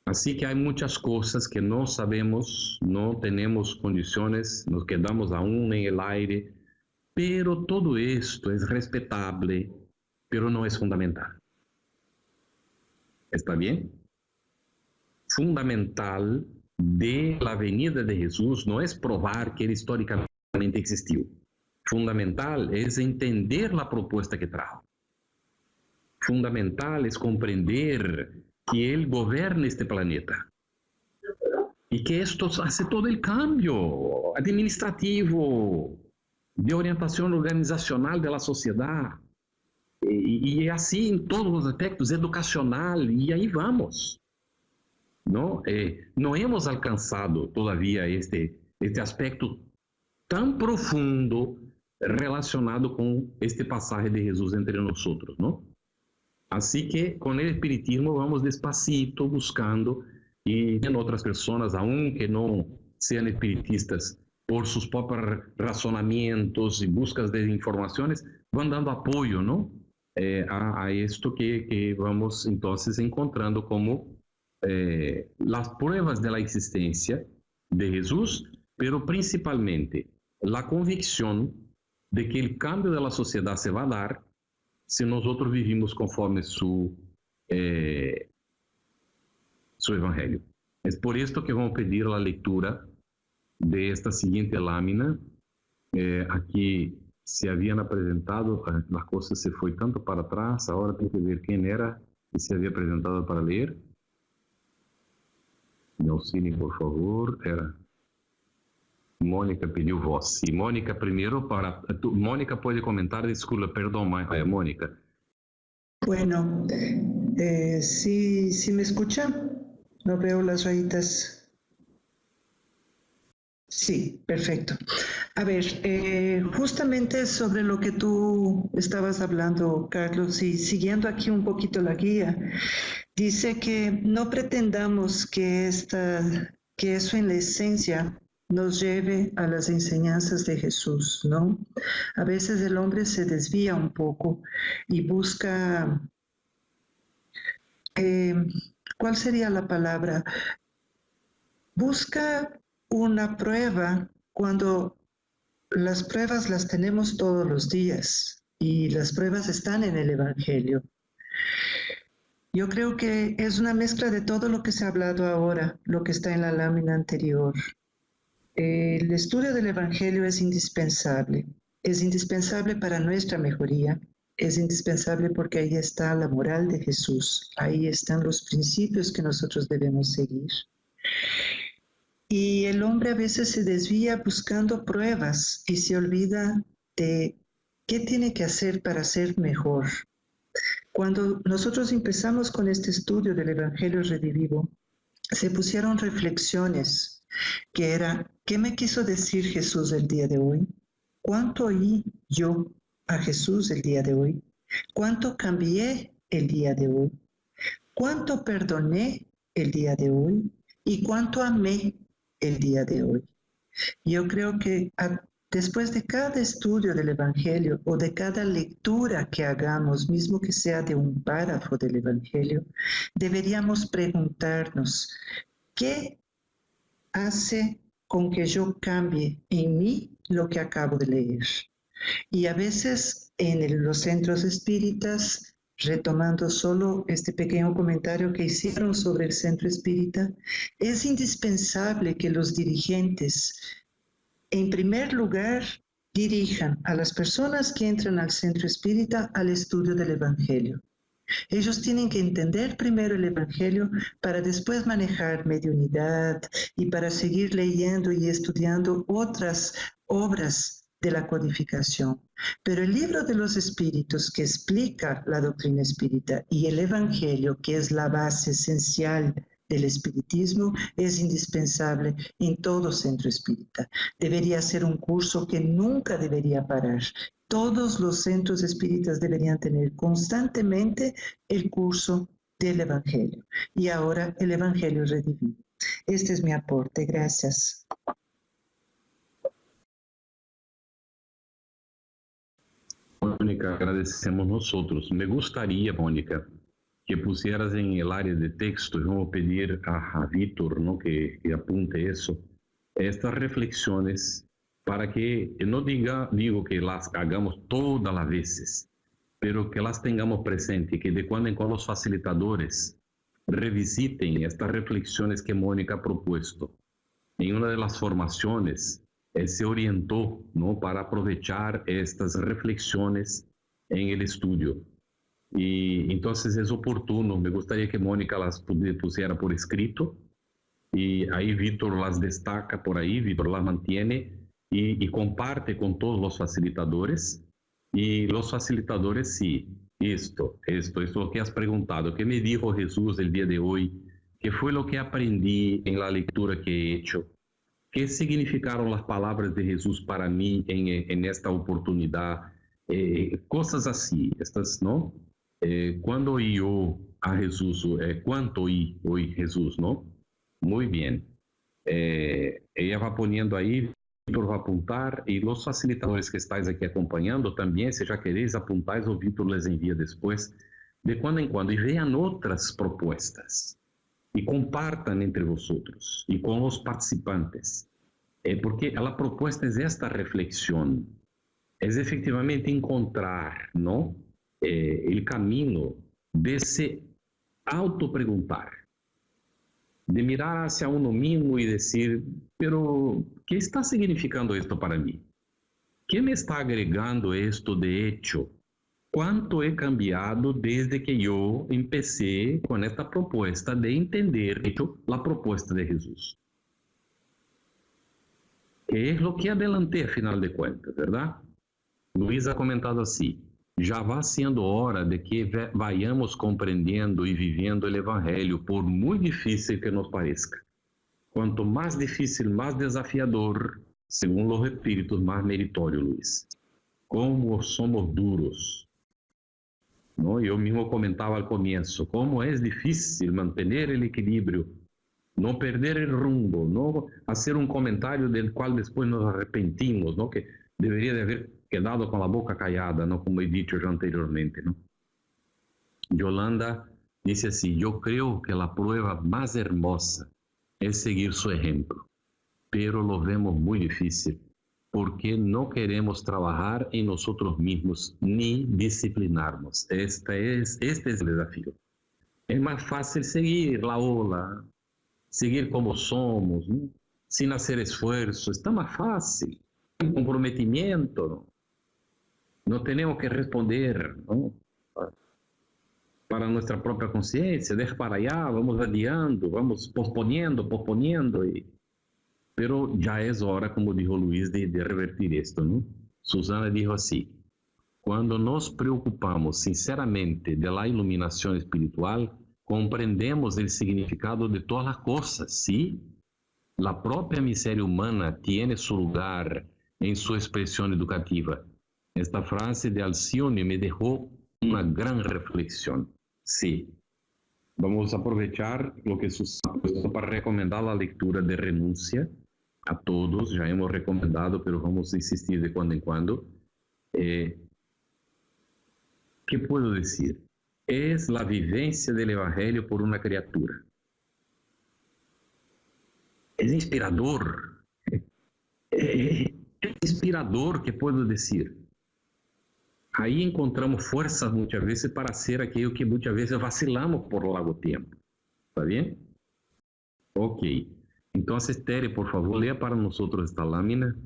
Así que hay muchas cosas que no sabemos, no tenemos condiciones, nos quedamos aún en el aire, pero todo esto es respetable, pero no es fundamental. ¿Está bien? Fundamental de la venida de Jesús no es probar que él históricamente existió. Fundamental es entender la propuesta que trajo. Fundamental es comprender que él gobierna este planeta y que esto hace todo el cambio administrativo, de orientación organizacional de la sociedad. Y así en todos los aspectos, educacional, y ahí vamos, ¿no? No hemos alcanzado todavía este aspecto tan profundo relacionado con este pasaje de Jesús entre nosotros, ¿no? Así que con el espiritismo vamos despacito buscando, y en otras personas, aunque no sean espiritistas, por sus propios razonamientos y búsquedas de informaciones, van dando apoyo, ¿no? A esto que vamos entonces encontrando como las pruebas de la existencia de Jesús, pero principalmente la convicción de que el cambio de la sociedad se va a dar si nosotros vivimos conforme su evangelio. Es por esto que vamos a pedir la lectura de esta siguiente lámina. Aquí se habían presentado, las cosas se fue tanto para atrás, ahora tengo que ver quién era que se había presentado para leer. Me auxiliem, por favor. Era Mônica pediu voz. Y Mônica, primero, Mônica puede comentar, disculpa, perdón, Mônica. Bueno, ¿sí me escuchan? No veo las rayitas. Sí, perfecto. A ver, justamente sobre lo que tú estabas hablando, Carlos, y siguiendo aquí un poquito la guía, dice que no pretendamos que eso en la esencia nos lleve a las enseñanzas de Jesús, ¿no? A veces el hombre se desvía un poco y busca, ¿cuál sería la palabra? Busca una prueba cuando las pruebas las tenemos todos los días y las pruebas están en el Evangelio. Yo creo que es una mezcla de todo lo que se ha hablado ahora, lo que está en la lámina anterior. El estudio del Evangelio es indispensable para nuestra mejoría, es indispensable porque ahí está la moral de Jesús, ahí están los principios que nosotros debemos seguir. Y el hombre a veces se desvía buscando pruebas y se olvida de qué tiene que hacer para ser mejor. Cuando nosotros empezamos con este estudio del Evangelio Redivivo, se pusieron reflexiones que era, ¿qué me quiso decir Jesús el día de hoy? ¿Cuánto oí yo a Jesús el día de hoy? ¿Cuánto cambié el día de hoy? ¿Cuánto perdoné el día de hoy? ¿Y cuánto amé el día de hoy? Yo creo que después de cada estudio del Evangelio o de cada lectura que hagamos, mismo que sea de un párrafo del Evangelio, deberíamos preguntarnos, ¿qué hace con que yo cambie en mí lo que acabo de leer? Y a veces en los centros espíritas, retomando solo este pequeño comentario que hicieron sobre el centro espírita, es indispensable que los dirigentes, en primer lugar, dirijan a las personas que entran al centro espírita al estudio del Evangelio. Ellos tienen que entender primero el Evangelio para después manejar mediunidad y para seguir leyendo y estudiando otras obras de la codificación. Pero el libro de los espíritus que explica la doctrina espírita y el Evangelio, que es la base esencial del espiritismo, es indispensable en todo centro espírita. Debería ser un curso que nunca debería parar. Todos los centros espíritas deberían tener constantemente el curso del Evangelio. Y ahora el Evangelio Redivivo. Este es mi aporte. Gracias. Mônica, agradecemos nosotros. Me gustaría, Mônica, que pusieras en el área de texto, y vamos a pedir a Víctor, ¿no?, que apunte eso, estas reflexiones, para que, no digo que las hagamos todas las veces, pero que las tengamos presente, que de cuando en cuando los facilitadores revisiten estas reflexiones que Mônica ha propuesto. En una de las formaciones, él se orientó, ¿no?, para aprovechar estas reflexiones en el estudio. Y entonces es oportuno, me gustaría que Mônica las pusiera por escrito, y ahí Víctor las destaca por ahí, Víctor las mantiene y comparte con todos los facilitadores. Y los facilitadores, si esto es lo que has preguntado. ¿Qué me dijo Jesús el día de hoy? ¿Qué fue lo que aprendí en la lectura que he hecho? ¿Qué significaron las palabras de Jesús para mí en esta oportunidad? Cosas así, estas, ¿no? Cuando oí yo a Jesús, ¿cuánto oí Jesús, no? Muy bien. Ella va poniendo ahí, Víctor va a apuntar, y los facilitadores que estáis aquí acompañando también, si ya queréis apuntáis, o Víctor les envía después, de cuando en cuando, y vean otras propuestas, y compartan entre vosotros, y con los participantes, porque la propuesta es esta reflexión, es efectivamente encontrar, ¿no? El camino de se autopreguntar, de mirar hacia uno mismo y decir, pero ¿qué está significando esto para mí? ¿Qué me está agregando esto de hecho? ¿Cuánto he cambiado desde que yo empecé con esta propuesta de entender, de hecho, la propuesta de Jesús? Que es lo que adelanté a final de cuentas, ¿verdad? Luis ha comentado así, já va sendo hora de que vayamos compreendendo e vivendo o Evangelho, por muito difícil que nos pareça. Quanto mais difícil, mais desafiador, segundo os espíritos, mais meritório, Luis. Como somos duros. ¿No? Eu mesmo comentava al comienzo, como é difícil manter o equilíbrio, não perder o rumbo, não fazer comentário del qual depois nos arrepentimos, ¿no? Que deveria de haber quedado con la boca callada, ¿no? Como he dicho ya anteriormente, ¿no? Yolanda dice así, yo creo que la prueba más hermosa es seguir su ejemplo, pero lo vemos muy difícil porque no queremos trabajar en nosotros mismos ni disciplinarnos. Este es el desafío. Es más fácil seguir la ola, seguir como somos, ¿no? Sin hacer esfuerzo, está más fácil. Comprometimiento, ¿no? No tenemos que responder, ¿no? Para nuestra propia conciencia, deja para allá, vamos adiando, vamos posponiendo, pero ya es hora, como dijo Luis, de revertir esto, ¿no? Susana dijo así, cuando nos preocupamos sinceramente de la iluminación espiritual, comprendemos el significado de todas las cosas, ¿sí? La propia miseria humana tiene su lugar en su expresión educativa. Esta frase de Alcione me dejó una gran reflexión. Sí, vamos a aprovechar lo que sucedió para recomendar la lectura de Renuncia a todos. Ya hemos recomendado, pero vamos a insistir de cuando en cuando. ¿Qué puedo decir? Es la vivencia del Evangelio por una criatura. Es inspirador. Es inspirador, ¿qué puedo decir? Ahí encontramos fuerzas muchas veces para hacer aquello que muchas veces vacilamos por largo tiempo. ¿Está bien? Ok. Entonces, Tere, por favor, lea para nosotros esta lámina.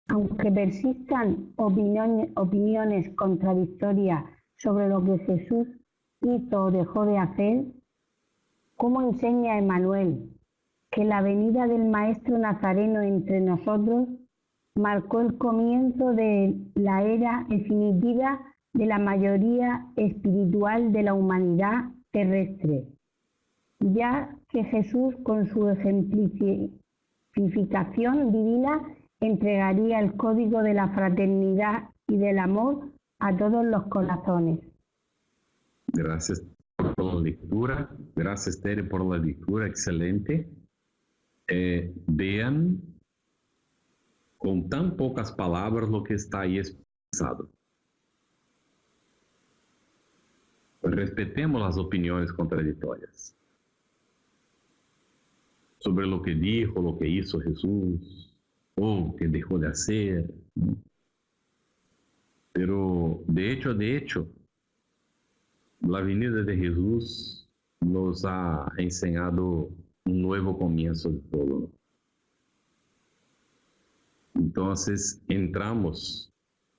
Aunque persistan opiniones contradictorias sobre lo que Jesús hizo o dejó de hacer, ¿cómo enseña Emmanuel que la venida del Maestro Nazareno entre nosotros marcó el comienzo de la era definitiva de la mayoría espiritual de la humanidad terrestre, ya que Jesús, con su ejemplificación divina, entregaría el código de la fraternidad y del amor a todos los corazones? Gracias por la lectura. Gracias, Tere, por la lectura. Excelente. Vean con tan pocas palabras lo que está ahí expresado. Respetemos las opiniones contradictorias sobre lo que dijo, lo que hizo Jesús, o que dejó de hacer, ¿no? Pero de hecho, la venida de Jesús nos ha enseñado un nuevo comienzo de todo, ¿no? Entonces entramos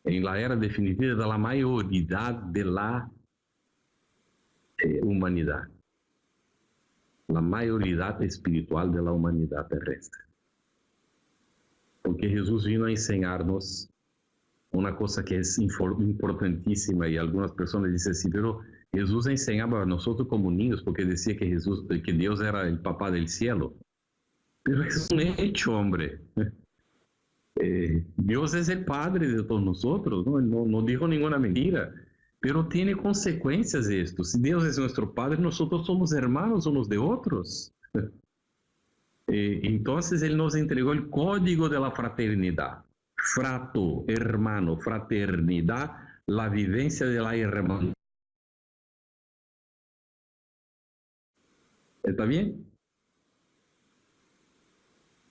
en la era definitiva de la mayoría de la humanidad, la mayoría espiritual de la humanidad terrestre. Porque Jesús vino a enseñarnos una cosa que es importantísima y algunas personas dicen así, pero Jesús enseñaba a nosotros como niños porque decía que Dios era el papá del cielo. Pero es un hecho, hombre. Dios es el Padre de todos nosotros, no dijo ninguna mentira, pero tiene consecuencias esto. Si Dios es nuestro Padre, nosotros somos hermanos unos de otros. Entonces Él nos entregó el código de la fraternidad. Frato, hermano, fraternidad, la vivencia de la hermandad. ¿Está bien?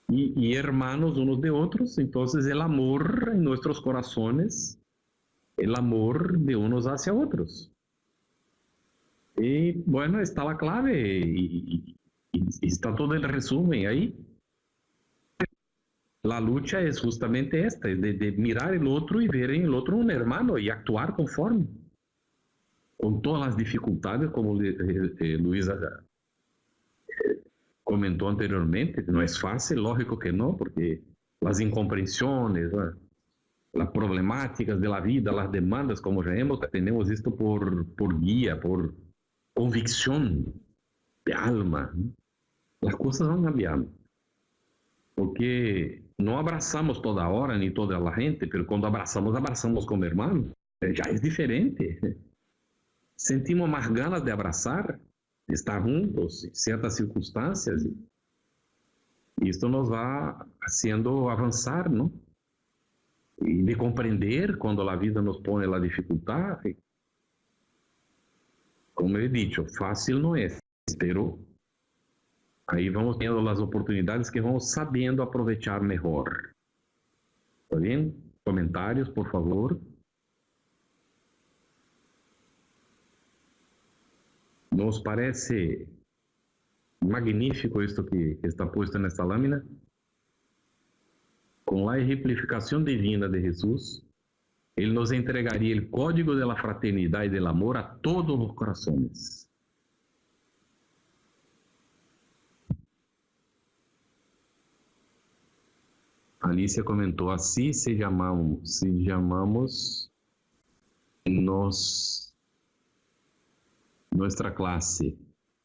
Y hermanos unos de otros, entonces el amor en nuestros corazones, el amor de unos hacia otros. Y bueno, está la clave y está todo el resumen ahí. La lucha es justamente esta, de mirar el otro y ver en el otro un hermano y actuar conforme, con todas las dificultades, como Luisa comentó anteriormente. No es fácil, lógico que no, porque las incomprensiones, las problemáticas de la vida, las demandas, como ya tenemos esto por guía, por convicción de alma, ¿no? Las cosas van cambiando, porque no abrazamos toda hora ni toda la gente, pero cuando abrazamos como hermanos, ya es diferente. Sentimos más ganas de abrazar, de estar juntos en ciertas circunstancias, y esto nos va haciendo avanzar, ¿no? Y de comprender cuando la vida nos pone la dificultad. Como he dicho, fácil no es, pero ahí vamos teniendo las oportunidades que vamos sabiendo aprovechar mejor. ¿Está bien? Comentarios, por favor. ¿Nos parece magnífico esto que está puesto en esta lámina? Con la ejemplificación divina de Jesús, Él nos entregaría el código de la fraternidad y del amor a todos los corazones. Alicia comentó, así se llamamos nuestra clase.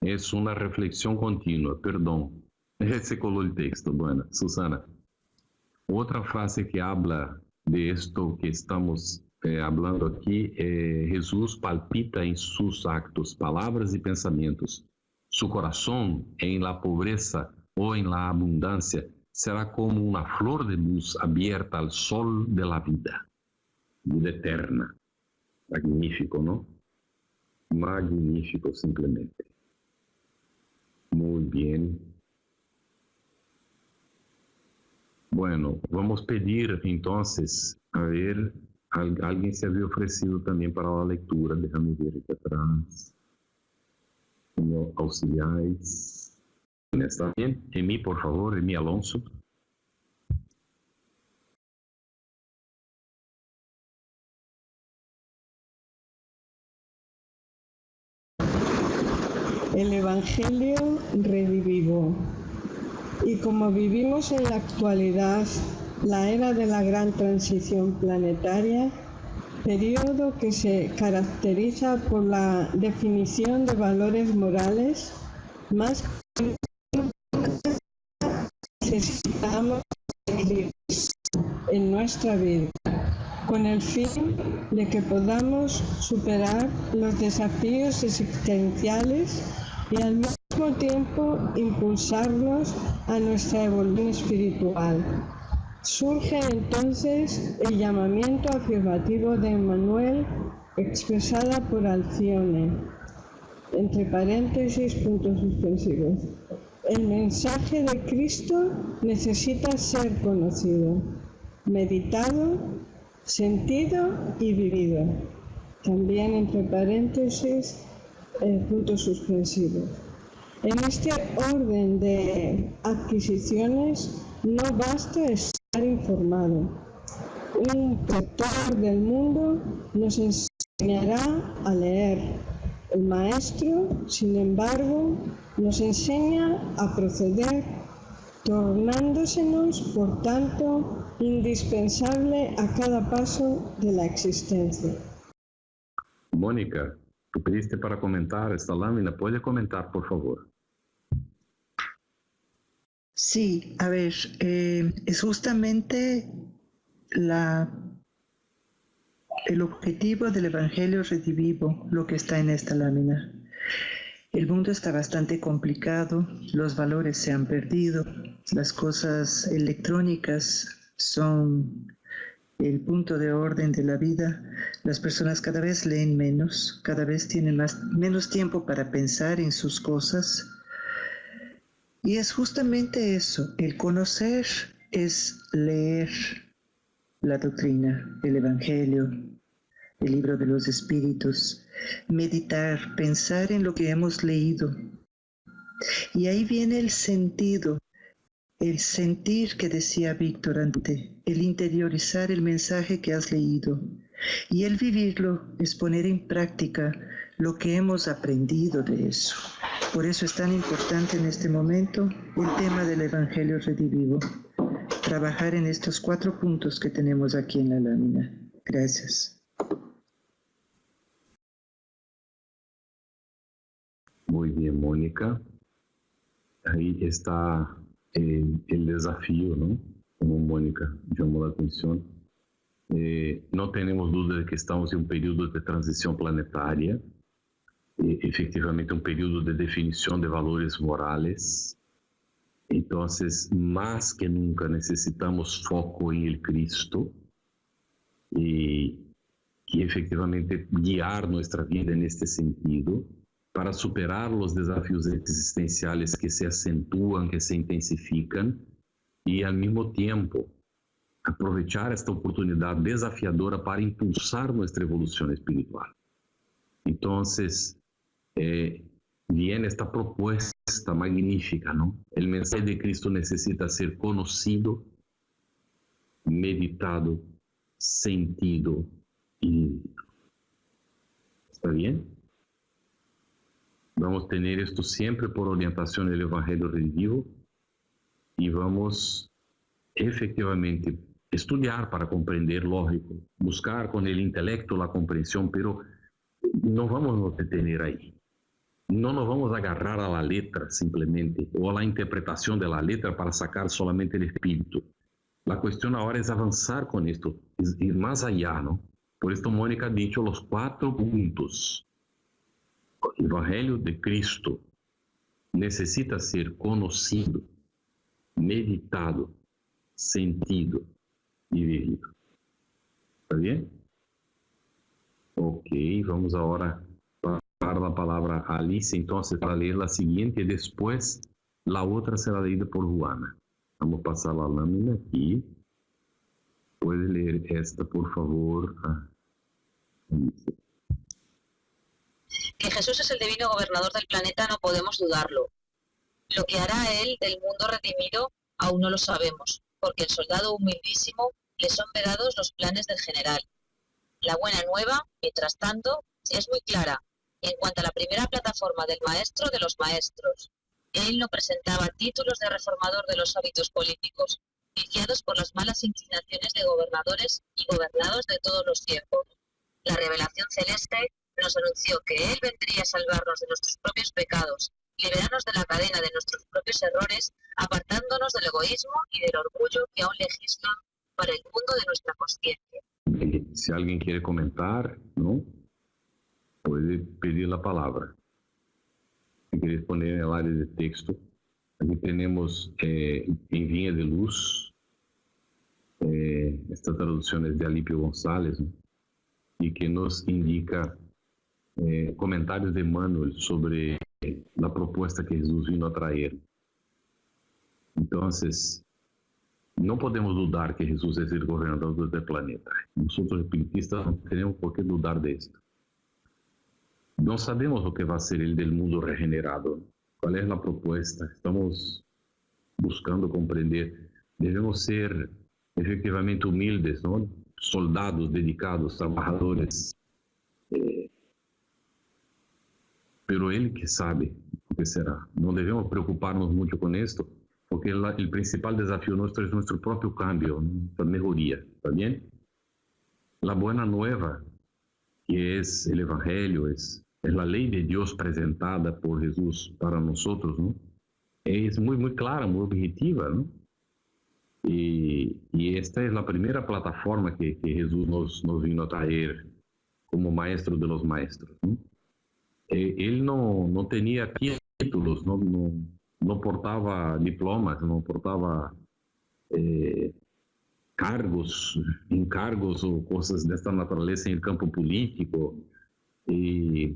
Es una reflexión continua, perdón. Se coló el texto, bueno, Susana. Otra frase que habla de esto que estamos hablando aquí, Jesús palpita en sus actos, palabras y pensamientos. Su corazón en la pobreza o en la abundancia será como una flor de luz abierta al sol de la vida eterna. Magnífico, ¿no? Magnífico, simplemente. Muy bien. Bueno, vamos a pedir entonces, a ver, alguien se había ofrecido también para la lectura. Déjame ver aquí atrás. Como auxiliares. ¿Está bien? Emi, por favor, Emi Alonso. El Evangelio redivivo. Y como vivimos en la actualidad la era de la gran transición planetaria, periodo que se caracteriza por la definición de valores morales más necesitamos en nuestra vida, con el fin de que podamos superar los desafíos existenciales y al mismo tiempo impulsarnos a nuestra evolución espiritual. Surge entonces el llamamiento afirmativo de Emmanuel, expresada por Alcione, entre paréntesis, puntos suspensivos. El mensaje de Cristo necesita ser conocido, meditado, sentido y vivido. También entre paréntesis, puntos suspensivos. En este orden de adquisiciones no basta estar informado. Un lector del mundo nos enseñará a leer. El maestro, sin embargo, nos enseña a proceder, tornándosenos, por tanto, indispensable a cada paso de la existencia. Mónica, tú pediste para comentar esta lámina. ¿Puede comentar, por favor? Sí, a ver, es justamente el objetivo del Evangelio Redivivo, lo que está en esta lámina. El mundo está bastante complicado, los valores se han perdido, las cosas electrónicas son el punto de orden de la vida, las personas cada vez leen menos, cada vez tienen menos tiempo para pensar en sus cosas. Y es justamente eso, el conocer es leer la doctrina, el Evangelio, el libro de los Espíritus, meditar, pensar en lo que hemos leído. Y ahí viene el sentido, el sentir que decía Víctor antes, el interiorizar el mensaje que has leído. Y el vivirlo es poner en práctica lo que hemos aprendido de eso. Por eso es tan importante en este momento el tema del Evangelio Redivivo. Trabajar en estos 4 puntos que tenemos aquí en la lámina. Gracias. Muy bien, Mónica. Ahí está el desafío, ¿no? Como Mónica llamó la atención. No tenemos duda de que estamos en un periodo de transición planetaria, efectivamente un periodo de definición de valores morales. Entonces, más que nunca necesitamos foco en el Cristo y efectivamente guiar nuestra vida en este sentido para superar los desafíos existenciales que se acentúan, que se intensifican y al mismo tiempo aprovechar esta oportunidad desafiadora para impulsar nuestra evolución espiritual. Entonces, viene esta propuesta magnífica, ¿no? El mensaje de Cristo necesita ser conocido, meditado, sentido y vivido. ¿Está bien? Vamos a tener esto siempre por orientación del Evangelio Redivivo y vamos efectivamente estudiar para comprender, lógico, buscar con el intelecto la comprensión, pero no vamos a detener ahí. No nos vamos a agarrar a la letra simplemente o a la interpretación de la letra para sacar solamente el espíritu. La cuestión ahora es avanzar con esto, es ir más allá, ¿no? Por esto Mónica ha dicho los 4 puntos. El Evangelio de Cristo necesita ser conocido, meditado, sentido y vivido. ¿Está bien? Ok, vamos ahora dar la palabra a Alice entonces para leer la siguiente y después la otra será leída por Juana. Vamos a pasar la lámina aquí. ¿Puede leer esta, por favor? Que Jesús es el divino gobernador del planeta no podemos dudarlo. Lo que hará Él del mundo redimido aún no lo sabemos, porque el soldado humildísimo le son vedados los planes del general. La buena nueva, mientras tanto, es muy clara en cuanto a la primera plataforma del maestro de los maestros. Él no presentaba títulos de reformador de los hábitos políticos, viciados por las malas inclinaciones de gobernadores y gobernados de todos los tiempos. La revelación celeste nos anunció que Él vendría a salvarnos de nuestros propios pecados, liberarnos de la cadena de nuestros propios errores, apartándonos del egoísmo y del orgullo que aún legislan para el mundo de nuestra consciencia. Si alguien quiere comentar, ¿no? Puede pedir la palabra. Si quieres poner en el área de texto, aquí tenemos en Viña de Luz, esta traducción es de Alípio González, ¿no? Y que nos indica comentarios de Manuel sobre la propuesta que Jesús vino a traer. Entonces, no podemos dudar que Jesús es el gobernador del planeta. Nosotros espiritistas no tenemos por qué dudar de esto. No sabemos lo que va a ser el del mundo regenerado. ¿Cuál es la propuesta? Estamos buscando comprender. Debemos ser efectivamente humildes, ¿no? Soldados dedicados, trabajadores. Pero Él que sabe o que será. No debemos preocuparnos mucho con esto, porque el principal desafío nuestro es nuestro propio cambio, nuestra mejoría, ¿está bien? La buena nueva, que es el Evangelio, es la ley de Dios presentada por Jesús para nosotros, ¿no? Es muy, muy clara, muy objetiva, ¿no? Y esta es la primera plataforma que Jesús nos vino a traer como maestro de los maestros, ¿no? Él no tenía títulos, no portaba diplomas, no portaba encargos o cosas de esta naturaleza en el campo político. Y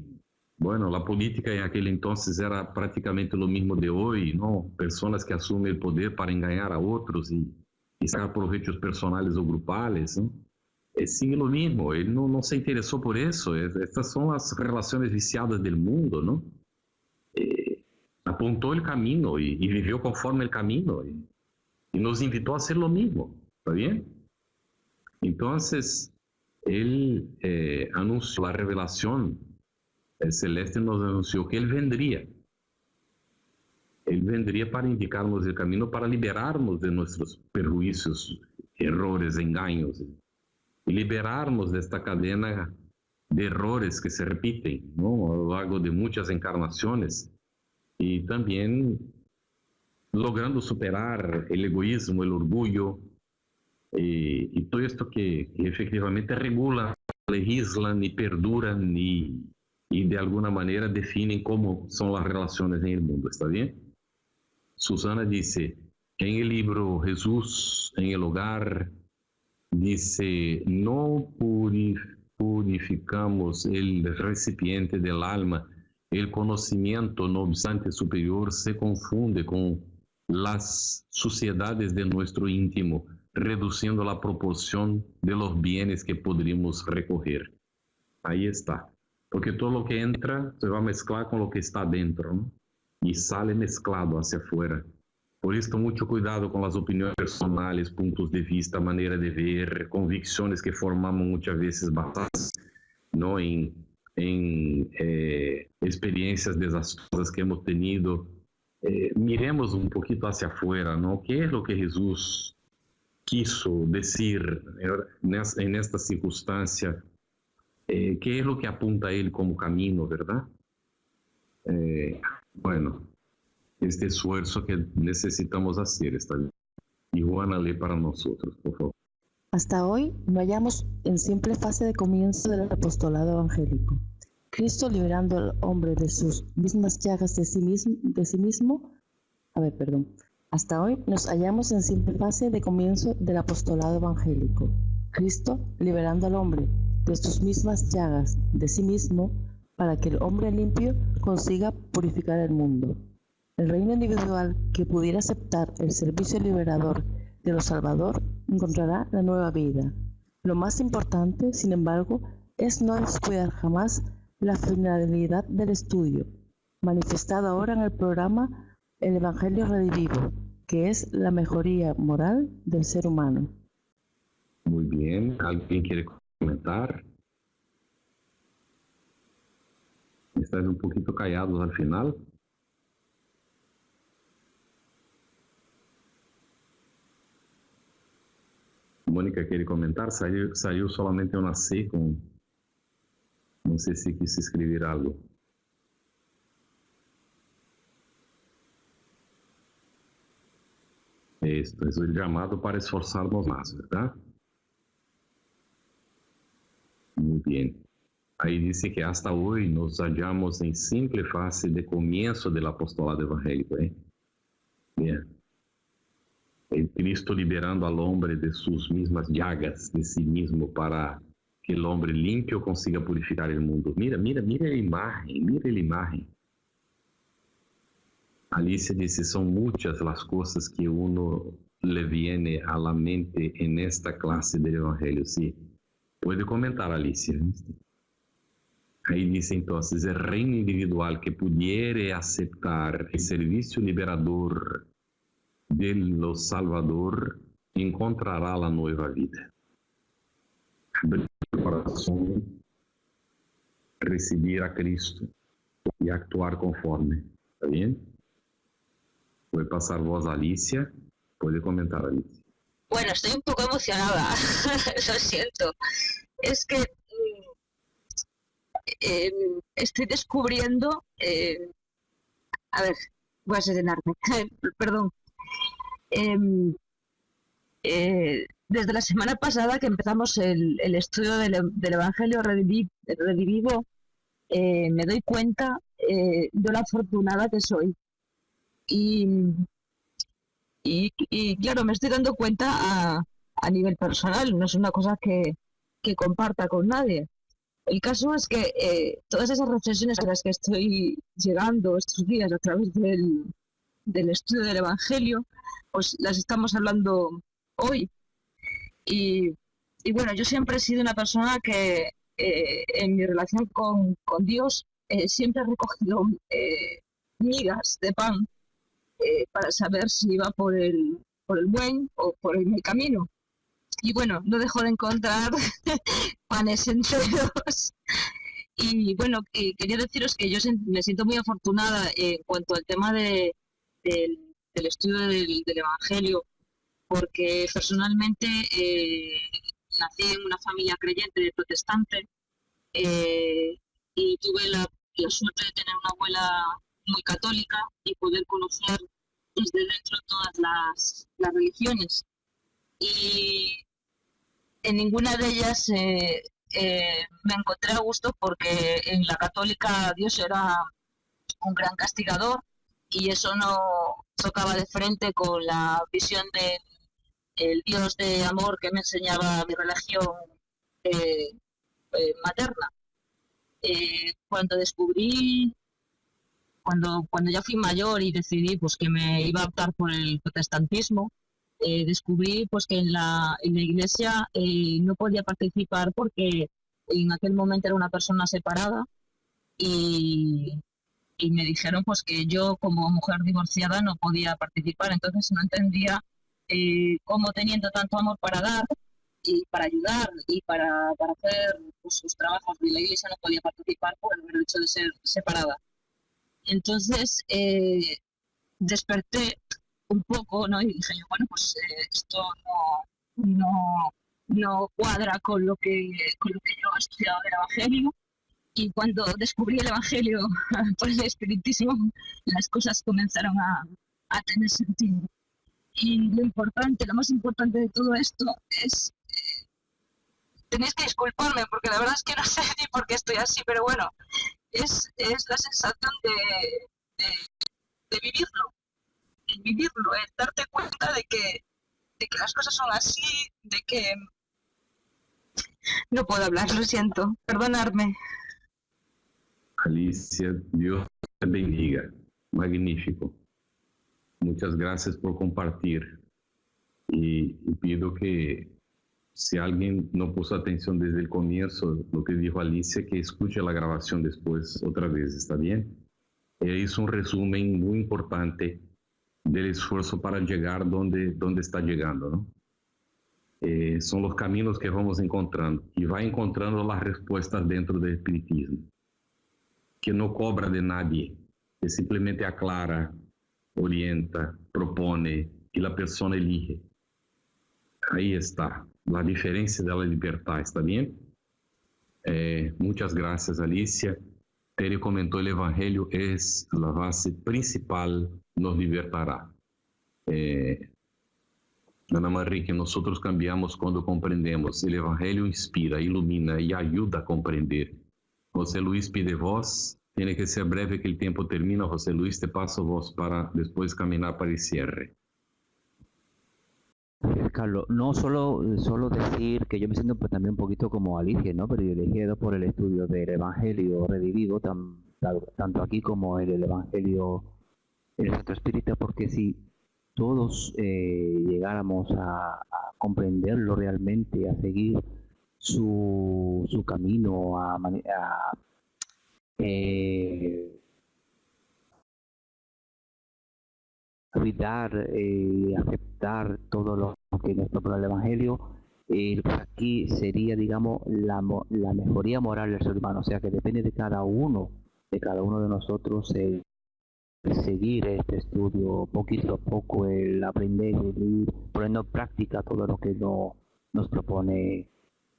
bueno, la política en aquel entonces era prácticamente lo mismo de hoy, ¿no? Personas que asumen el poder para engañar a otros y sacar provechos personales o grupales, ¿no? Sigue lo mismo, él no se interesó por eso. Estas son las relaciones viciadas del mundo, ¿no? Apuntó el camino y vivió conforme el camino y nos invitó a hacer lo mismo, ¿está bien? Entonces, él anunció la revelación celeste, nos anunció que él vendría. Él vendría para indicarnos el camino, para liberarnos de nuestros perjuicios, errores, engaños, y liberarnos de esta cadena de errores que se repiten, ¿no? A lo largo de muchas encarnaciones, y también logrando superar el egoísmo, el orgullo, y todo esto que efectivamente regulan, legislan y perduran y de alguna manera definen cómo son las relaciones en el mundo, ¿está bien? Susana dice, en el libro Jesús en el hogar, dice, no purificamos el recipiente del alma. El conocimiento, no obstante superior, se confunde con las suciedades de nuestro íntimo, reduciendo la proporción de los bienes que podríamos recoger. Ahí está. Porque todo lo que entra se va a mezclar con lo que está dentro, ¿no? Y sale mezclado hacia afuera. Por esto, mucho cuidado con las opiniones personales, puntos de vista, manera de ver, convicciones que formamos muchas veces basadas, ¿no? en experiencias desastrosas que hemos tenido. Miremos un poquito hacia afuera, ¿no? ¿Qué es lo que Jesús quiso decir en esta circunstancia? ¿Qué es lo que apunta a él como camino, verdad? Bueno, este esfuerzo que necesitamos hacer está bien. Y Juana, lee para nosotros, por favor. Hasta hoy no hallamos en simple fase de comienzo del apostolado evangélico. Cristo liberando al hombre de sus mismas llagas de sí mismo. Hasta hoy nos hallamos en simple fase de comienzo del apostolado evangélico. Cristo liberando al hombre de sus mismas llagas de sí mismo para que el hombre limpio consiga purificar el mundo. El reino individual que pudiera aceptar el servicio liberador de lo Salvador encontrará la nueva vida. Lo más importante, sin embargo, es no descuidar jamás la finalidad del estudio, manifestada ahora en el programa El Evangelio Redivivo, que es la mejoría moral del ser humano. Muy bien. ¿Alguien quiere comentar? ¿Estás un poquito callados al final? Mónica quiere comentar, salió solamente una C con... No sé si quise escribir algo. Esto es el llamado para esforzarnos más, ¿verdad? Muy bien. Ahí dice que hasta hoy nos hallamos en simple fase de comienzo del apostolado evangélico, ¿eh? Bien. El Cristo liberando al hombre de sus mismas llagas de sí mismo para que el hombre limpio consiga purificar el mundo. Mira la imagen. Alicia dice, son muchas las cosas que uno le viene a la mente en esta clase del Evangelio. Sí, puede comentar, Alicia. Ahí dice entonces, el reino individual que pudiere aceptar el servicio liberador de lo Salvador encontrará la nueva vida. Abrir el corazón, recibir a Cristo y actuar conforme. ¿Está bien? Voy a pasar voz a Alicia. Puede comentar, Alicia. Bueno, estoy un poco emocionada, lo siento. Es que estoy descubriendo... a ver, voy a serenarme, perdón. Desde la semana pasada que empezamos el estudio del Evangelio Redivivo, me doy cuenta de lo afortunada que soy. Y claro, me estoy dando cuenta a nivel personal, no es una cosa que comparta con nadie. El caso es que todas esas reflexiones a las que estoy llegando estos días a través del estudio del Evangelio, pues las estamos hablando hoy. Y bueno, yo siempre he sido una persona que en mi relación con Dios siempre he recogido migas de pan para saber si iba por el buen o por el mal camino. Y bueno, no dejo de encontrar panes enteros. Y bueno, quería deciros que yo me siento muy afortunada en cuanto al tema del estudio del Evangelio, porque personalmente nací en una familia creyente protestante y tuve la suerte de tener una abuela muy católica y poder conocer desde dentro todas las religiones. Y en ninguna de ellas me encontré a gusto, porque en la católica Dios era un gran castigador y eso no tocaba de frente con la visión del Dios de amor que me enseñaba mi religión materna. Cuando ya fui mayor y decidí pues que me iba a optar por el protestantismo, descubrí pues que en la iglesia no podía participar porque en aquel momento era una persona separada y me dijeron pues que yo como mujer divorciada no podía participar. Entonces no entendía cómo, teniendo tanto amor para dar y para ayudar y para hacer pues, sus trabajos de la iglesia, no podía participar por el hecho de ser separada. Entonces desperté un poco, ¿no? Y dije yo, bueno, pues esto no cuadra con lo que yo he estudiado del Evangelio. Y cuando descubrí el Evangelio por el Espiritismo, las cosas comenzaron a tener sentido. Y lo más importante de todo esto es, tenéis que disculparme porque la verdad es que no sé ni por qué estoy así, pero bueno, es la sensación de vivirlo, el darte cuenta de que las cosas son así, de que... No puedo hablar, lo siento, perdonadme. Alicia, Dios te bendiga. Magnífico. Muchas gracias por compartir. Y pido que si alguien no puso atención desde el comienzo, lo que dijo Alicia, que escuche la grabación después otra vez, ¿está bien? Ella hizo un resumen muy importante del esfuerzo para llegar donde está llegando, ¿no? Son los caminos que vamos encontrando y va encontrando las respuestas dentro del espiritismo, que no cobra de nadie, que simplemente aclara, orienta, propone y la persona elige. Ahí está la diferencia de la libertad, ¿está bien? Muchas gracias, Alicia. Tere comentó, el Evangelio es la base principal, nos libertará. Ana María, que nosotros cambiamos cuando comprendemos. El Evangelio inspira, ilumina y ayuda a comprender. José Luis pide voz. Tiene que ser breve que el tiempo termina. José Luis, te paso voz para después caminar para el cierre. Carlos, no solo decir que yo me siento pues, también un poquito como Alicia, ¿no? Privilegiado por el estudio del Evangelio Redivivo, tanto aquí como en el Evangelio en el Centro Espírita, porque si todos llegáramos a comprenderlo realmente, a seguir su camino, a cuidar y aceptar todo lo que nos propone el Evangelio, pues aquí sería, digamos, la mejoría moral del ser humano. O sea que depende de cada uno de nosotros seguir este estudio poquito a poco, el aprender y poniendo en práctica todo lo que nos propone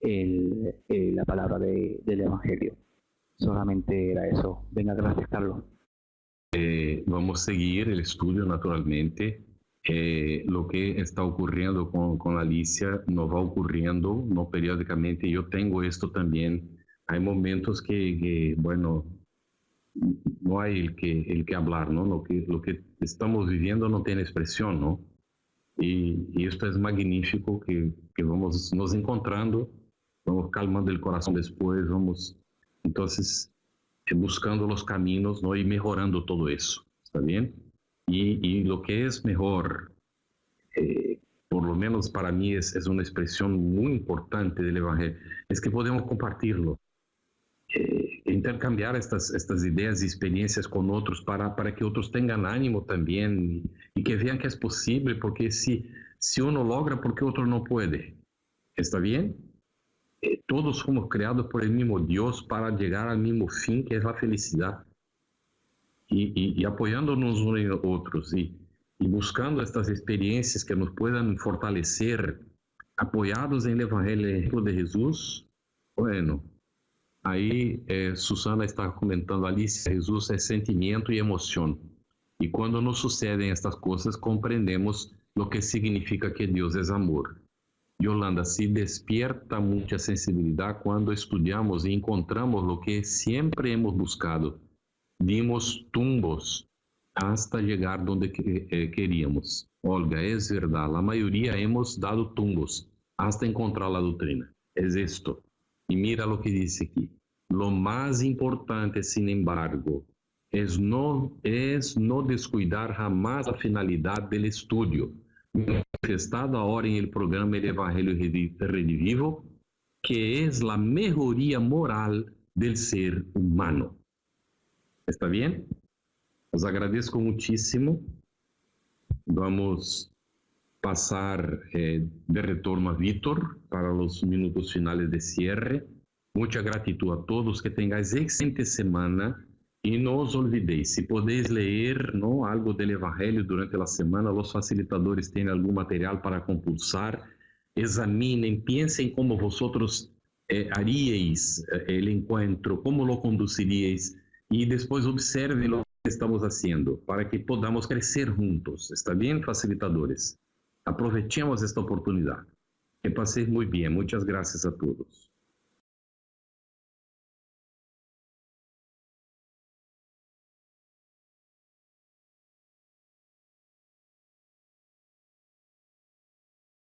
la palabra del Evangelio. Solamente era eso. Venga, gracias, Carlos. Vamos a seguir el estudio naturalmente. Lo que está ocurriendo con Alicia no va ocurriendo no periódicamente. Yo tengo esto también. Hay momentos que bueno, no hay el que hablar, ¿no? Lo que estamos viviendo no tiene expresión, ¿no? Y esto es magnífico, que vamos nos encontrando, vamos calmando el corazón después, vamos entonces buscando los caminos, ¿no? Y mejorando todo eso, ¿está bien? Y lo que es mejor, por lo menos para mí es una expresión muy importante del Evangelio, es que podemos compartirlo. Intercambiar estas ideas y experiencias con otros para que otros tengan ánimo también y que vean que es posible, porque si uno logra, ¿por qué otro no puede? ¿Está bien? Todos somos creados por el mismo Dios para llegar al mismo fin, que es la felicidad. Y apoyándonos unos en otros y buscando estas experiencias que nos puedan fortalecer, apoyados en el Evangelio de Jesús, bueno, ahí Susana está comentando, Alicia, Jesús es sentimiento y emoción. Y cuando nos suceden estas cosas, comprendemos lo que significa que Dios es amor. Yolanda, se despierta mucha sensibilidad cuando estudiamos y encontramos lo que siempre hemos buscado. Dimos tumbos hasta llegar donde queríamos. Olga, es verdad, la mayoría hemos dado tumbos hasta encontrar la doctrina. Es esto. Y mira lo que dice aquí. Lo más importante, sin embargo, es no descuidar jamás la finalidad del estudio, manifestada ahora en el programa El Evangelio Redivivo, que es la mejoría moral del ser humano. ¿Está bien? Os agradezco muchísimo. Vamos a pasar de retorno a Víctor para los minutos finales de cierre. Mucha gratitud a todos, que tengáis excelente semana. Y no os olvidéis, si podéis leer, ¿no?, algo del Evangelio durante la semana, los facilitadores tienen algún material para compulsar. Examinen, piensen cómo vosotros haríais el encuentro, cómo lo conduciríais, y después observen lo que estamos haciendo para que podamos crecer juntos. ¿Está bien, facilitadores? Aprovechemos esta oportunidad. Que paséis muy bien. Muchas gracias a todos.